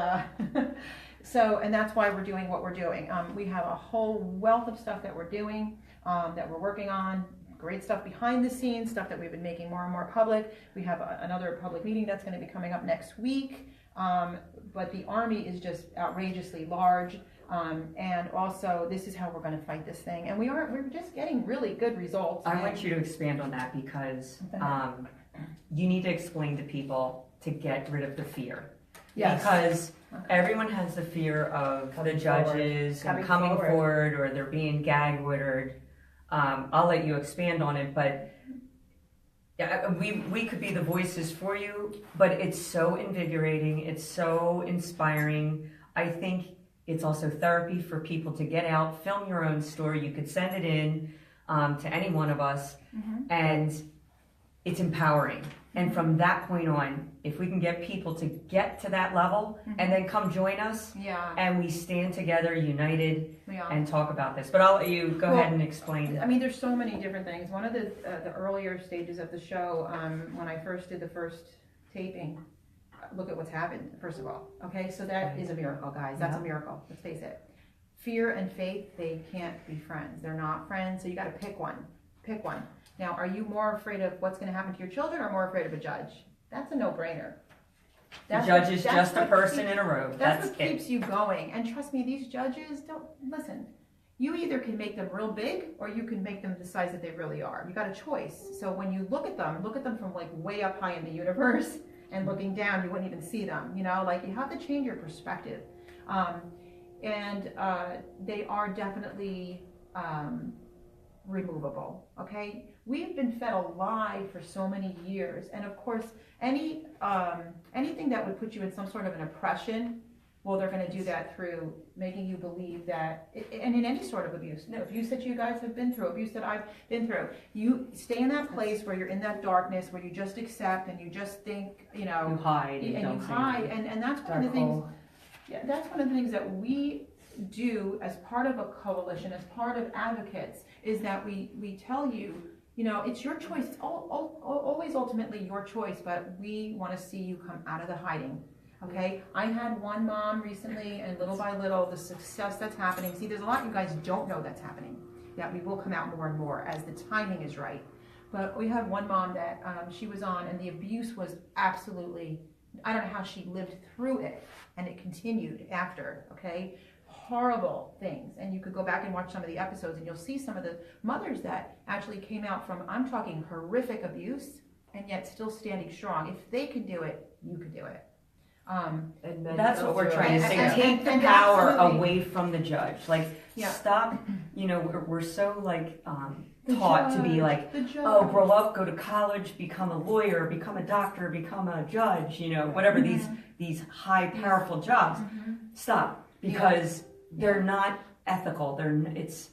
and that's why we're doing what we're doing. We have a whole wealth of stuff that we're doing, that we're working on. Great stuff behind the scenes, stuff that we've been making more and more public. We have another public meeting that's going to be coming up next week. But the Army is just outrageously large. And also, this is how we're going to fight this thing. And we're just getting really good results. I want you to expand on that because you need to explain to people to get rid of the fear. Yes. Because everyone has the fear of Coming the judges forward. and Coming coming forward. forward or they're being gag ordered. I'll let you expand on it, but yeah, we could be the voices for you, but it's so invigorating. It's so inspiring. I think it's also therapy for people to get out, film your own story. You could send it in to any one of us, and it's empowering. And from that point on, if we can get people to get to that level and then come join us, Yeah. and we stand together, united, Yeah. and talk about this. But I'll let you go Well, ahead and explain. I mean, there's so many different things. One of the earlier stages of the show, when I first did the first taping, look at what's happened, first of all. Okay, so that is a miracle, guys. That's a miracle. Let's face it. Fear and faith, they can't be friends. They're not friends, so you got to pick one. Pick one. Now, are you more afraid of what's going to happen to your children or more afraid of a judge? That's a no-brainer. The judge is just a person in a robe. That's That's what it. keeps you going. And trust me, these judges don't listen. You either can make them real big or you can make them the size that they really are. You got a choice. So when you look at them from like way up high in the universe and looking down, you wouldn't even see them. You know, like you have to change your perspective. And they are definitely removable, okay? We've been fed a lie for so many years, and of course, anything that would put you in some sort of an oppression, well, they're going to do that through making you believe that, and in any sort of abuse, abuse that you guys have been through, abuse that I've been through, you stay in that place where you're in that darkness, where you just accept and you just think, You hide and don't say anything. and that's one of the things. Yeah, that's one of the things that we do as part of a coalition, as part of advocates, is that we tell you, it's your choice. It's always ultimately your choice, but we want to see you come out of the hiding. Okay, I had one mom recently, and little by little, the success that's happening. See, there's a lot you guys don't know that's happening, that we will come out more and more as the timing is right. But we have one mom that she was on, and the abuse was absolutely, I don't know how she lived through it, and it continued after, okay? Horrible things. And you could go back and watch some of the episodes, and you'll see some of the mothers that actually came out from, I'm talking horrific abuse, and yet still standing strong. If they can do it, you can do it. That's what we're trying to say. Take the and power absolutely. away from the judge. Like, Yeah. stop. We're so like taught to be like, the judge. oh, grow up, go to college, become a lawyer, become a doctor, become a judge. Whatever these high, powerful jobs. Stop, because they're not ethical.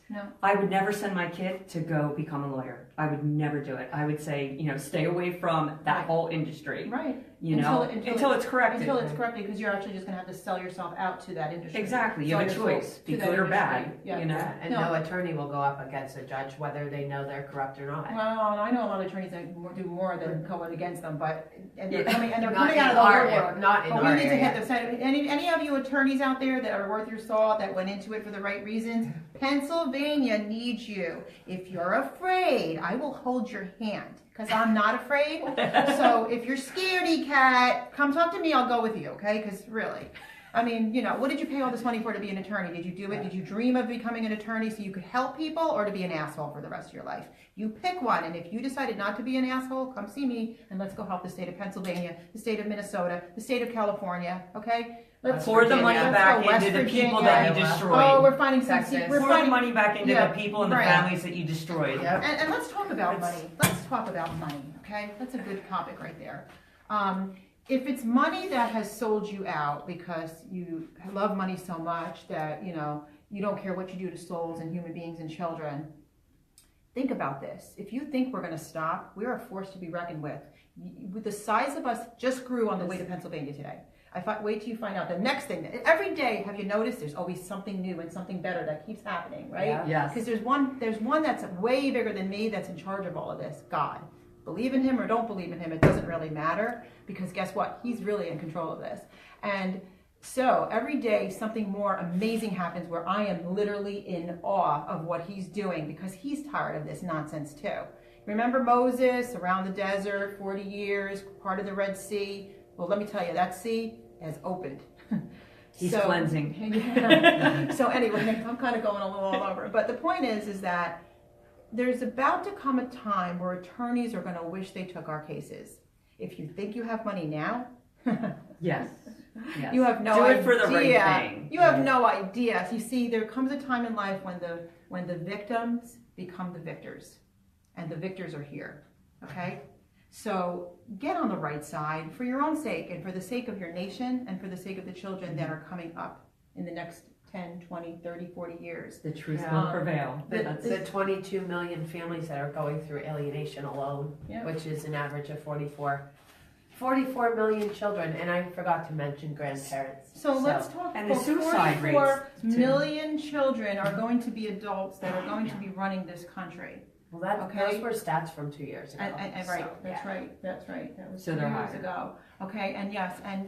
No. I would never send my kid to go become a lawyer. I would never do it. I would say, stay away from that whole industry. Right. Until it's corrected. Until it's corrected, because you're actually just going to have to sell yourself out to that industry. Exactly. You have a Sell choice. yourself Be to that good or industry. bad. Yeah. And no attorney will go up against a judge whether they know they're corrupt or not. Well, I know a lot of attorneys that do more than go against them, but they're Yeah. coming Not out in of the our woodwork. area, not in But our we need to area. hit the side. Any of you attorneys out there that are worth your salt, that went into it for the right reasons, Pennsylvania needs you. If you're afraid, I will hold your hand, because I'm not afraid. So if you're scaredy cat, come talk to me. I'll go with you, okay? Because really, I mean, what did you pay all this money for to be an attorney? Did you do it? Did you dream of becoming an attorney so you could help people, or to be an asshole for the rest of your life? You pick one, and if you decided not to be an asshole, come see me, and let's go help the state of Pennsylvania, the state of Minnesota, the state of California, okay? Let's Pour the money Let's back go West into the people Virginia. that you destroyed. Oh, we're finding some. Texas. We're Pour the finding, money back into Yeah, the people and the right. families that you destroyed. Yep. and let's talk about money. Let's talk about money, okay? That's a good topic right there. If it's money that has sold you out because you love money so much that, you don't care what you do to souls and human beings and children, think about this. If you think we're going to stop, we're a force to be reckoned with. The size of us just grew on the way to Pennsylvania today. Wait till you find out the next thing. Every day, have you noticed there's always something new and something better that keeps happening, right? Yeah. Yes. Because there's one that's way bigger than me that's in charge of all of this, God. Believe in him or don't believe in him, it doesn't really matter, because guess what? He's really in control of this. And so every day something more amazing happens where I am literally in awe of what he's doing, because he's tired of this nonsense too. Remember Moses around the desert, 40 years, part of the Red Sea? Well, let me tell you, that sea has opened. He's cleansing. Yeah. So anyway, I'm kind of going a little all over. But the point is that there's about to come a time where attorneys are going to wish they took our cases. If you think you have money now, Yes. Yes. you have no Do idea. it for the right thing. You have no idea. You see, there comes a time in life when the victims become the victors, and the victors are here. Okay? So get on the right side for your own sake, and for the sake of your nation, and for the sake of the children that are coming up in the next 10, 20, 30, 40 years. The truth Yeah. will prevail. The 22 million families that are going through alienation alone, Yeah. which is an average of 44 million children, and I forgot to mention grandparents. So let's talk. And the suicide 44 rates, too. million children are going to be adults that are going to be running this country. Well, Okay. those were stats from 2 years ago. And so, right, that's yeah. right, that's right. That was So 2 they're years higher. ago. Okay, and yes, and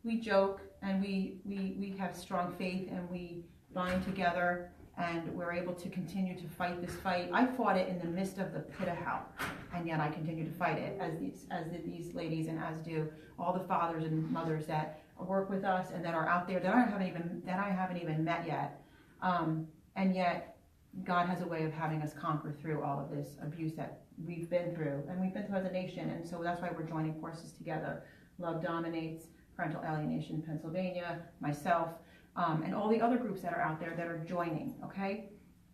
we joke and we have strong faith and we bind together and we're able to continue to fight this fight. I fought it in the midst of the pit of hell, and yet I continue to fight it, as did these ladies, and as do all the fathers and mothers that work with us and that are out there that I haven't even met yet. And yet God has a way of having us conquer through all of this abuse that we've been through, and we've been through as a nation, and so that's why we're joining forces together. Love Dominates, Parental Alienation Pennsylvania, myself, and all the other groups that are out there that are joining, okay?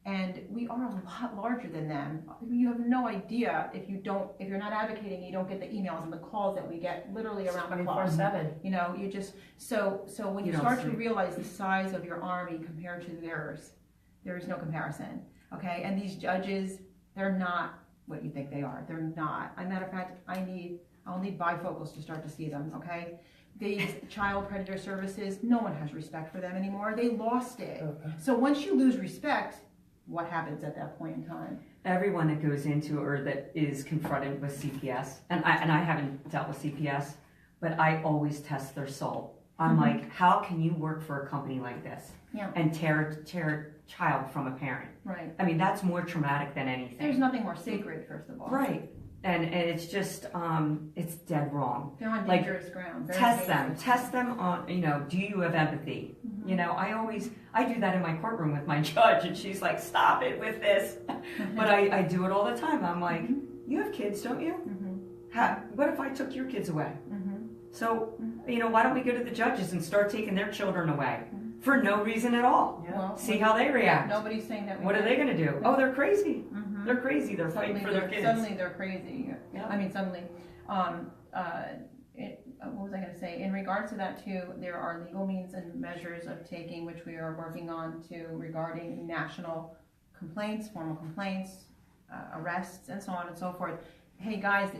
And we are a lot larger than them. You have no idea if you're not advocating, you don't get the emails and the calls that we get literally around the clock. 24/7. You know, you just, so when you You don't start to sleep. realize the size of your army compared to theirs, there is no comparison, okay? And these judges, they're not what you think they are. They're not. As a matter of fact, I'll need bifocals to start to see them, okay? These child predator services, no one has respect for them anymore. They lost it. Okay. So once you lose respect, what happens at that point in time? Everyone that goes into or that is confronted with CPS, and I haven't dealt with CPS, but I always test their soul. I'm like, how can you work for a company like this Yeah. and tear a child from a parent? Right. I mean, that's more traumatic than anything. There's nothing more sacred, first of all. Right. And it's just, it's dead wrong. They're on Like, dangerous ground. Very Test dangerous. them on, do you have empathy? You know, I do that in my courtroom with my judge, and she's like, stop it with this. But I do it all the time. I'm like, you have kids, don't you? What if I took your kids away? So, why don't we go to the judges and start taking their children away for no reason at all? Yeah. Well, See how they react. nobody's saying that. What are they going to do? Oh, they're crazy. They're crazy. They're fighting for their kids. Suddenly they're crazy. Yeah. I mean, suddenly. What was I going to say? In regards to that too, there are legal means and measures of taking, which we are working on to regarding national complaints, formal complaints, arrests, and so on and so forth. Hey guys,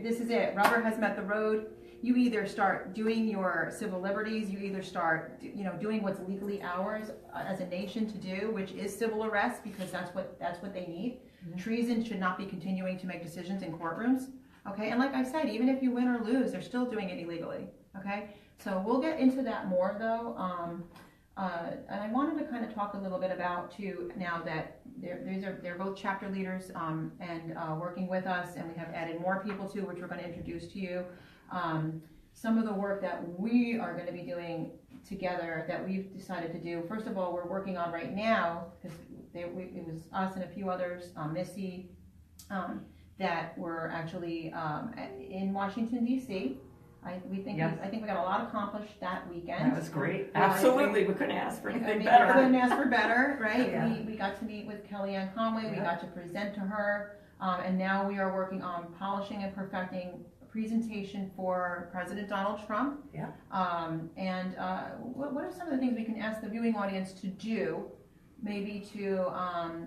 this is it. Rubber has met the road. You either start doing your civil liberties, you either start, doing what's legally ours as a nation to do, which is civil arrest, because that's what they need. Treason should not be continuing to make decisions in courtrooms. Okay, and like I said, even if you win or lose, they're still doing it illegally. Okay, so we'll get into that more though. And I wanted to kind of talk a little bit about too, now that they're both chapter leaders and working with us, and we have added more people too, which we're going to introduce to you. Some of the work that we are going to be doing together that we've decided to do. First of all, we're working on right now, because it was us and a few others, Missy, that were actually in Washington, D.C. I think we got a lot accomplished that weekend. That was great. Absolutely. We couldn't ask for anything We better. couldn't ask for better, right? Yeah. We got to meet with Kellyanne Conway. We got to present to her. And now we are working on polishing and perfecting a presentation for President Donald Trump. Yeah. What are some of the things we can ask the viewing audience to do, maybe to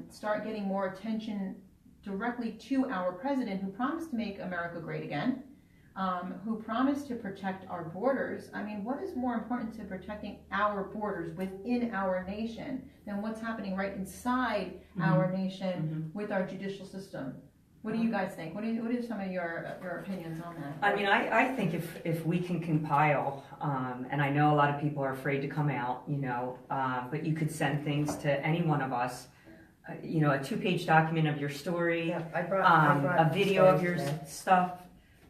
start getting more attention directly to our president, who promised to make America great again, who promised to protect our borders. I mean, what is more important to protecting our borders within our nation than what's happening right inside our nation with our judicial system? What do you guys think? What are some of your opinions on that? I mean, I think if we can compile, and I know a lot of people are afraid to come out, but you could send things to any one of us, a 2-page document of your story, Yeah, I brought a video of your today. stuff.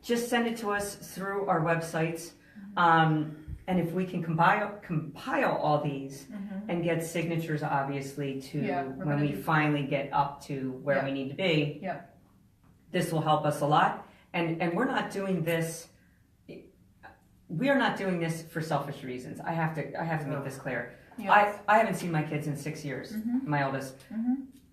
Just send it to us through our websites. And if we can compile all these and get signatures, obviously, to when we finally get up to where we need to be, this will help us a lot. And we're not doing this. We are not doing this for selfish reasons. I have to make this clear. Yes. I haven't seen my kids in 6 years. My oldest.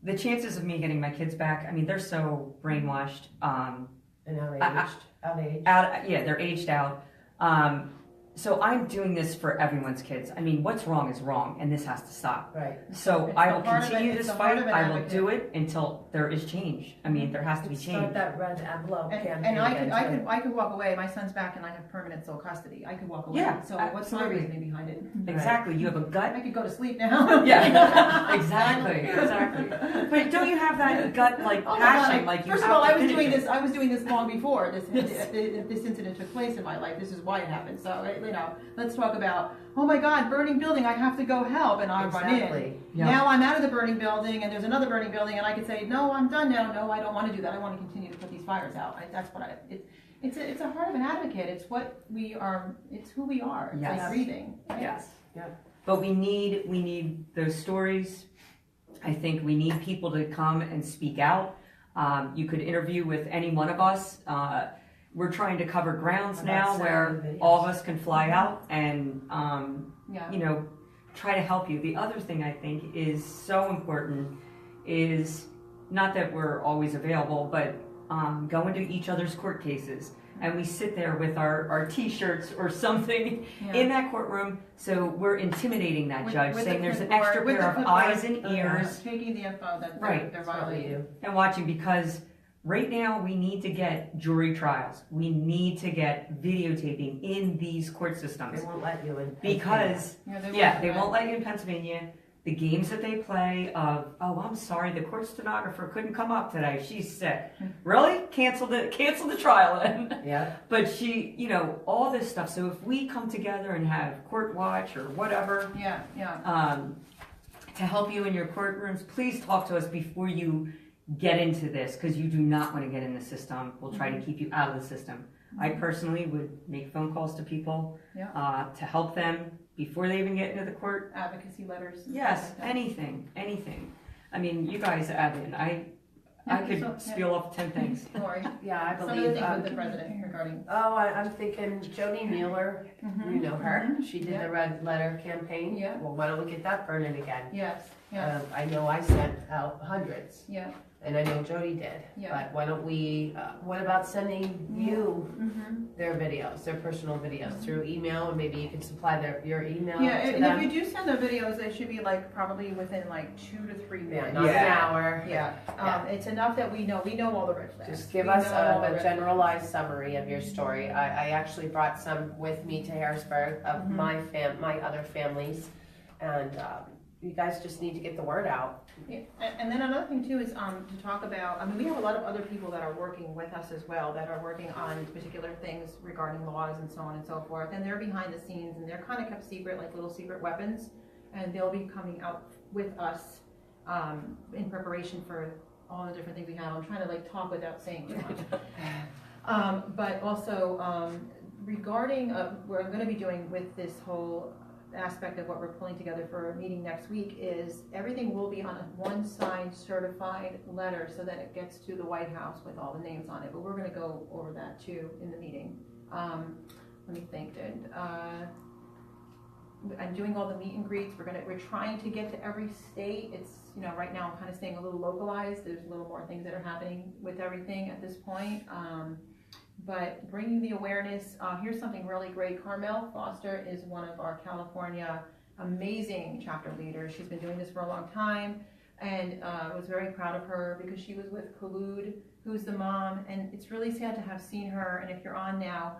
The chances of me getting my kids back, I mean, they're so brainwashed. And outaged. They're aged out. So I'm doing this for everyone's kids. I mean, what's wrong is wrong, and this has to stop. Right. So It's I the will heart of continue it. this It's the heart fight. of an I will advocate. do it until there is change. I mean, there has to be Start change. that red envelope campaign. And again, I could walk away. My son's back, and I have permanent sole custody. I could walk away. Yeah, So what's my absolutely. reasoning behind it? Exactly. You have a gut. I could go to sleep now. Yeah, exactly. But don't you have that gut Oh my passion? God. Like you First of have all, to I was finish doing it. this. I was doing this long before this incident took place in my life. This is why it happened. So let's talk about. Oh my God, burning building! I have to go help, and I run in. Exactly. Yeah. Now I'm out of the burning building, and there's another burning building, and I can say, no, I'm done now. No, I don't want to do that. I want to continue to put these fires out. It's a heart of an advocate. It's what we are. It's who we are. It's Yes. like breathing. Right? Yes. Yeah. But we need those stories. I think we need people to come and speak out. You could interview with any one of us. We're trying to cover grounds now where all of us can fly out and, Yeah. try to help you. The other thing I think is so important is not that we're always available, but go into each other's court cases. And we sit there with our T-shirts or something in that courtroom, so we're intimidating that judge, saying there's an extra pair of eyes and ears. Taking the info that Right. they're violating. And watching, because right now we need to get jury trials. We need to get videotaping in these court systems. They won't let you in. Because, they won't. won't let you in Pennsylvania. The games that they play of, oh, I'm sorry, the court stenographer couldn't come up today. She's sick. Really? Cancel the trial then. Yeah. But she, all this stuff. So if we come together and have court watch or whatever, to help you in your courtrooms, please talk to us before you get into this, because you do not want to get in the system. We'll try to keep you out of the system. I personally would make phone calls to people to help them before they even get into the court. Advocacy letters. Yes, anything. I mean, you guys add in. I could spiel off 10 things. Don't worry. Yeah, I Some of the believe. things with the president regarding. Oh, I'm thinking Joni Mueller. You know her. She did the red letter campaign. Yeah. Well, why don't we get that burning again? Yes. Yeah. I know I sent out hundreds. Yeah. And I know Jody did. Yeah. But why don't we, what about sending you their videos, their personal videos through email, and maybe you can supply your email Yeah, to and them? if you do send the videos, they should be like probably within like 2 to 3 minutes. Not an hour. Yeah. It's enough that we know all the red flags. Just give We us know all the a red generalized summary of your story. I actually brought some with me to Harrisburg of my other families, and you guys just need to get the word out. Yeah, and then another thing too is to talk about, I mean, we have a lot of other people that are working with us as well, that are working on particular things regarding laws and so on and so forth, and they're behind the scenes, and they're kind of kept secret, like little secret weapons, and they'll be coming out with us in preparation for all the different things we have. I'm trying to like talk without saying too much. But also regarding what I'm going to be doing with this whole aspect of what we're pulling together for a meeting next week is everything will be on a one-signed certified letter so that it gets to the White House with all the names on it. But we're going to go over that too in the meeting. Let me think. I'm doing all the meet and greets. We're trying to get to every state. It's right now I'm kind of staying a little localized. There's a little more things that are happening with everything at this point. But bringing the awareness, here's something really great. Carmel Foster is one of our California amazing chapter leaders. She's been doing this for a long time, and I was very proud of her because she was with Khulud, who's the mom, and it's really sad to have seen her. And if you're on now,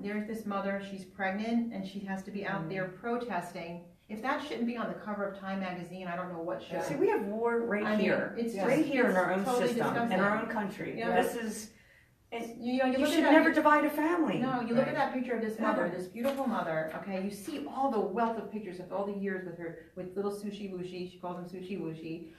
there's this mother, she's pregnant, and she has to be out there protesting. If that shouldn't be on the cover of Time magazine, I don't know what should. See, we have war right here. It's right here in our own totally system, disgusting. in our own country. Yeah. This is... You You look should at never divide a family. No, you look at that picture of this mother, this beautiful mother, okay, you see all the wealth of pictures of all the years with her, with little Sushi Wushi, she calls him Sushi Wushi,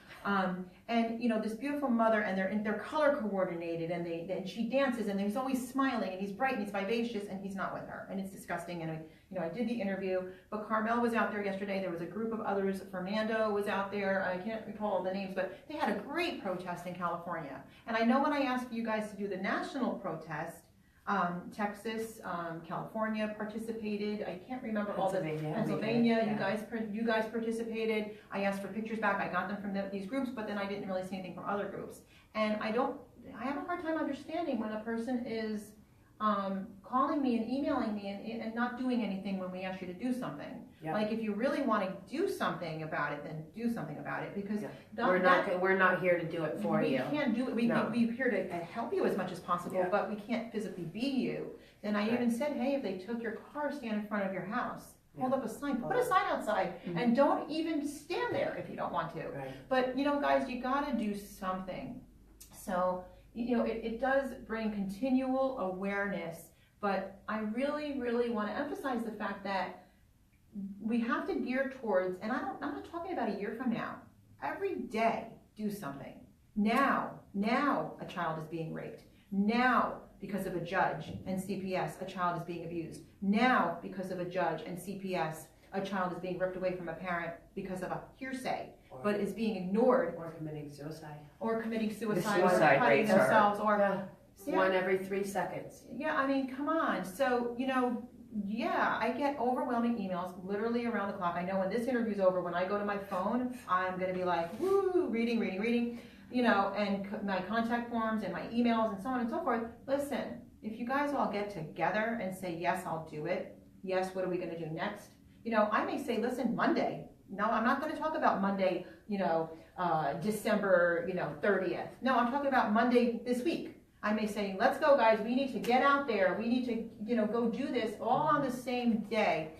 and this beautiful mother, and they're color coordinated, and she dances, and he's always smiling, and he's bright, and he's vivacious, and he's not with her, and it's disgusting, and I did the interview, but Carmel was out there yesterday, there was a group of others, Fernando was out there, I can't recall all the names, but they had a great protest in California, and I know when I asked you guys to do the national protest, Texas, California participated. I can't remember all the Pennsylvania. You guys participated. I asked for pictures back. I got them from these groups, but then I didn't really see anything from other groups. And I have a hard time understanding when a person is calling me and emailing me and not doing anything when we ask you to do something. Yep. Like if you really want to do something about it, then do something about it because we're not here to do it for you. We can't do it. We're here to help you as much as possible, but we can't physically be you. And I even said, hey, if they took your car, stand in front of your house, hold up a sign, put a sign outside, and don't even stand there if you don't want to. Right. But guys, you got to do something. So it does bring continual awareness, but I really, really want to emphasize the fact that we have to gear towards, and I'm not talking about a year from now, every day do something. Now a child is being raped. Now, because of a judge and CPS, a child is being abused. Now, because of a judge and CPS, a child is being ripped away from a parent because of a hearsay, but is being ignored. Or committing suicide. Or committing suicide, The suicide or cutting themselves, or... One every 3 seconds. Yeah, I mean, come on. So, Yeah, I get overwhelming emails literally around the clock. I know when this interview's over, when I go to my phone, I'm gonna be like, woo, reading, and my contact forms and my emails and so on and so forth. Listen, if you guys all get together and say, yes, I'll do it. Yes, what are we gonna do next? I may say, listen, Monday. No, I'm not gonna talk about Monday, December, 30th. No, I'm talking about Monday this week. I may say, let's go guys, we need to get out there. We need to, go do this all on the same day.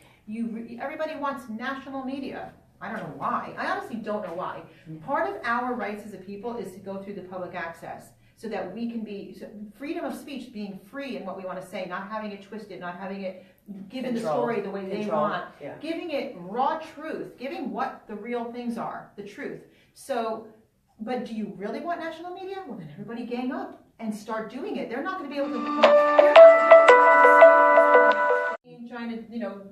Everybody wants national media. I don't know why. I honestly don't know why. Part of our rights as a people is to go through the public access so that we can be, freedom of speech, being free in what we want to say, not having it twisted, not having it given the story the way they want, giving it raw truth, giving what the real things are, the truth. So, but do you really want national media? Well, then everybody gang up and start doing it. They're not going to be able to trying to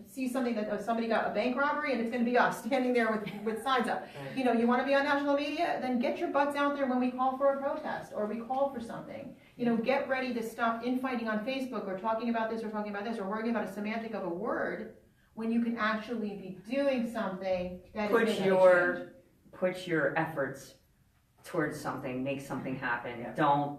see something that somebody got a bank robbery and it's going to be us standing there with signs up. Right. You want to be on national media, then get your butts out there when we call for a protest or we call for something. Get ready to stop infighting on Facebook or talking about this or worrying about a semantic of a word when you can actually be doing something that put your efforts towards something, make something happen. Yeah. Don't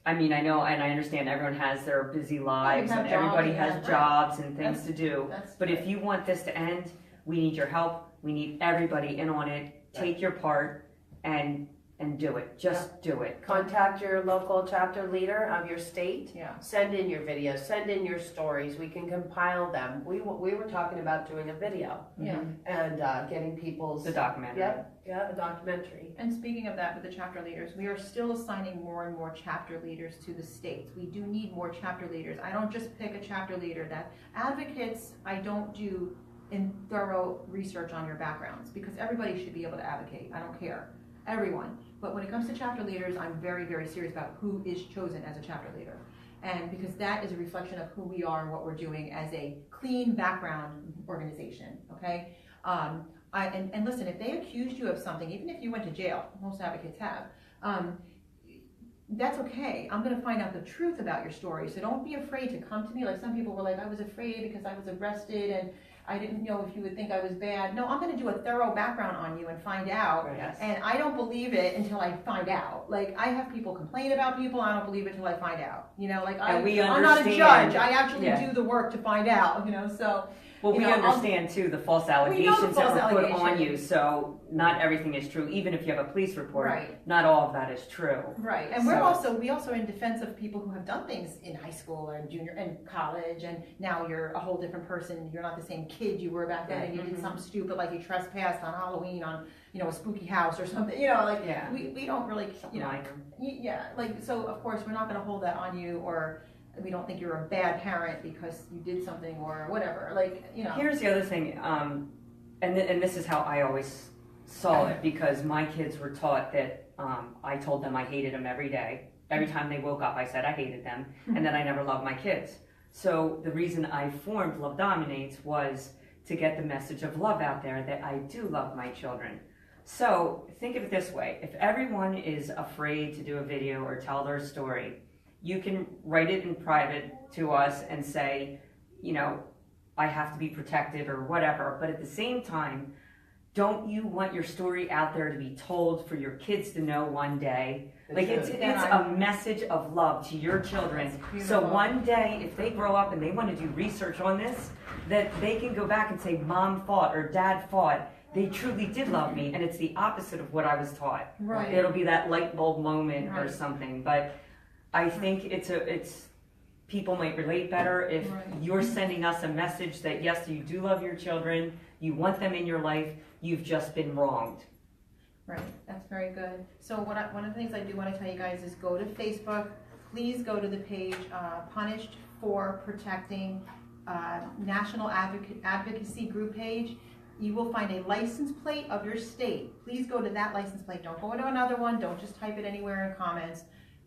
I know and I understand everyone has their busy lives and everybody has jobs and things to do. But if you want this to end, we need your help. We need everybody in on it. Take your part and do it. Just do it. Contact your local chapter leader of your state. Yeah. Send in your videos. Send in your stories. We can compile them. We were talking about doing a video. Yeah. And getting people's... The documentary. Yeah, a documentary. And speaking of that with the chapter leaders, we are still assigning more and more chapter leaders to the states. We do need more chapter leaders. I don't just pick a chapter leader. That advocates, I don't do in thorough research on your backgrounds because everybody should be able to advocate. I don't care. Everyone. But when it comes to chapter leaders, I'm very, very serious about who is chosen as a chapter leader. And because that is a reflection of who we are and what we're doing as a clean background organization, okay? And listen, if they accused you of something, even if you went to jail, most advocates have, that's okay. I'm going to find out the truth about your story. So don't be afraid to come to me. Like some people were like, I was afraid because I was arrested and I didn't know if you would think I was bad. No, I'm going to do a thorough background on you and find out. Yes. And I don't believe it until I find out. Like I have people complain about people. I don't believe it until I find out. I'm not a judge. I actually do the work to find out. So. Well, we understand too the false allegations that were put on you. So not everything is true. Even if you have a police report, not all of that is true. Right. And we also are in defense of people who have done things in high school or junior and college, and now you're a whole different person. You're not the same kid you were back then, and you did something stupid like you trespassed on Halloween on a spooky house or something. We don't really so of course we're not going to hold that on you or. We don't think you're a bad parent because you did something or whatever. Here's the other thing, and this is how I always saw it because my kids were taught that I told them I hated them every day. Every time they woke up, I said I hated them, and then I never loved my kids. So the reason I formed Love Dominates was to get the message of love out there that I do love my children. So think of it this way: if everyone is afraid to do a video or tell their story, you can write it in private to us and say, I have to be protected or whatever. But at the same time, don't you want your story out there to be told for your kids to know one day? It's a message of love to your children. So one day, if they grow up and they want to do research on this, that they can go back and say, Mom fought or Dad fought. They truly did love me. And it's the opposite of what I was taught. Right. It'll be that light bulb moment or something. But I think it's people might relate better if you're sending us a message that yes, you do love your children, you want them in your life, you've just been wronged. Right, that's very good. So one of the things I do want to tell you guys is go to Facebook. Please go to the page Punished for Protecting National Advocacy Group page. You will find a license plate of your state. Please go to that license plate. Don't go to another one. Don't just type it anywhere in comments.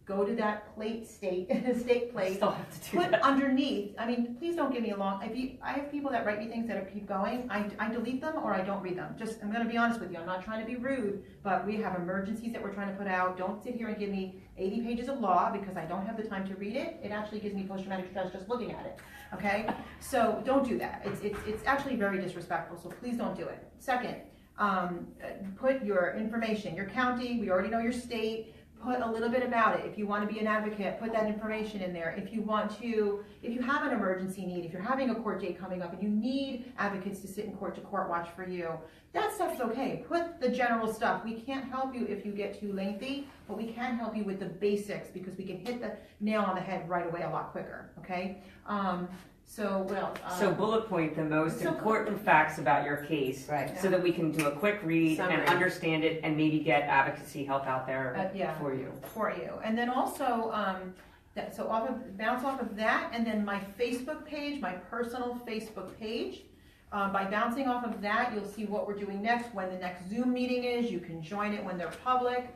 go to that steak plate, Still have to do put that. underneath, I mean, please don't give me a long, I have people that write me things that keep going, I delete them or I don't read them. Just, I'm gonna be honest with you, I'm not trying to be rude, but we have emergencies that we're trying to put out. Don't sit here and give me 80 pages of law because I don't have the time to read it. It actually gives me post-traumatic stress just looking at it, okay? So don't do that. It's actually very disrespectful, so please don't do it. Second, put your information, your county, we already know your state, put a little bit about it. If you want to be an advocate, put that information in there. If you have an emergency need, if you're having a court date coming up and you need advocates to sit in court to court watch for you, that stuff's okay. Put the general stuff. We can't help you if you get too lengthy, but we can help you with the basics because we can hit the nail on the head right away a lot quicker, okay? So what else? So bullet point the most so- important facts about your case, Right. so that we can do a quick read Summary. and understand it, and maybe get advocacy help out there Yeah. for you. For you. And then also, bounce off of that, and then my Facebook page, my personal Facebook page. By bouncing off of that, you'll see what we're doing next, when the next Zoom meeting is. You can join it when they're public.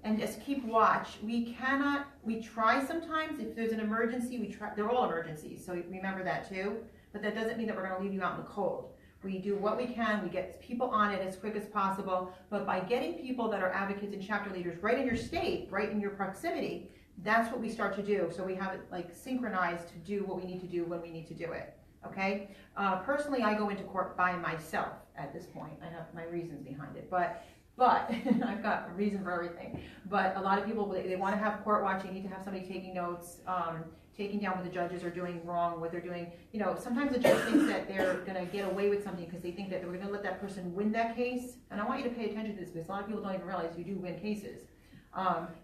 And just keep watch. We try sometimes, if there's an emergency, they're all emergencies, so remember that too. But that doesn't mean that we're gonna leave you out in the cold. We do what we can, we get people on it as quick as possible, but by getting people that are advocates and chapter leaders right in your state, right in your proximity, that's what we start to do. So we have it like synchronized to do what we need to do when we need to do it, okay? Personally, I go into court by myself at this point. I have my reasons behind it, but I've got a reason for everything. But a lot of people, they want to have court watch, they need to have somebody taking notes, taking down what the judges are doing wrong, what they're doing. You know, sometimes the judge thinks that they're going to get away with something because they think that we're going to let that person win that case. And I want you to pay attention to this because a lot of people don't even realize you do win cases.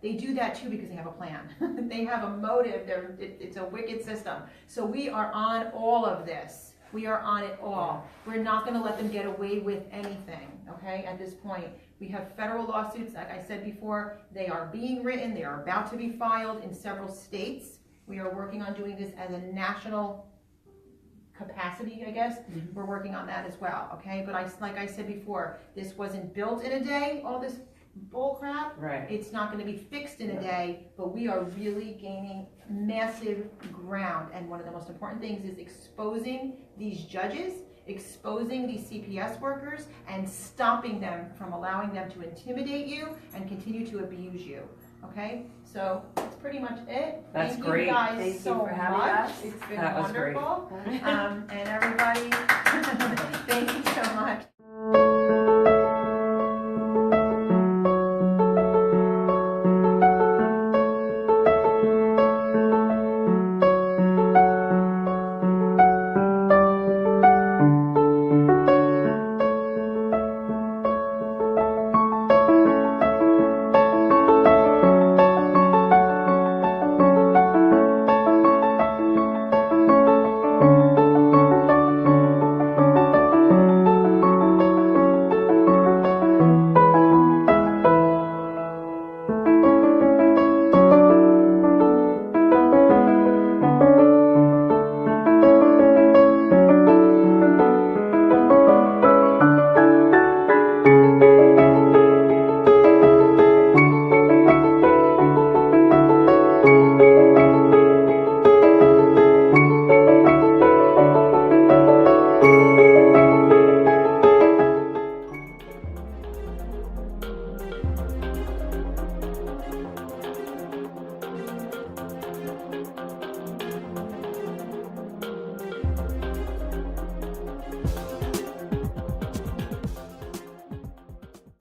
They do that too because they have a plan. They have a motive. It's a wicked system. So we are on all of this. We are on it all. We're not going to let them get away with anything, okay, at this point. We have federal lawsuits, like I said before, they are being written, they are about to be filed in several states. We are working on doing this as a national capacity, I guess. We're working on that as well, okay? But like I said before, this wasn't built in a day, all this bull crap. Right. It's not going to be fixed in a day, but we are really gaining massive ground. And one of the most important things is exposing these judges, exposing these CPS workers, and stopping them from allowing them to intimidate you and continue to abuse you. Okay, so that's pretty much it. That's Thank great. you guys Thank you so for having much. us. It's been That was great. wonderful. And everybody, thank you so much.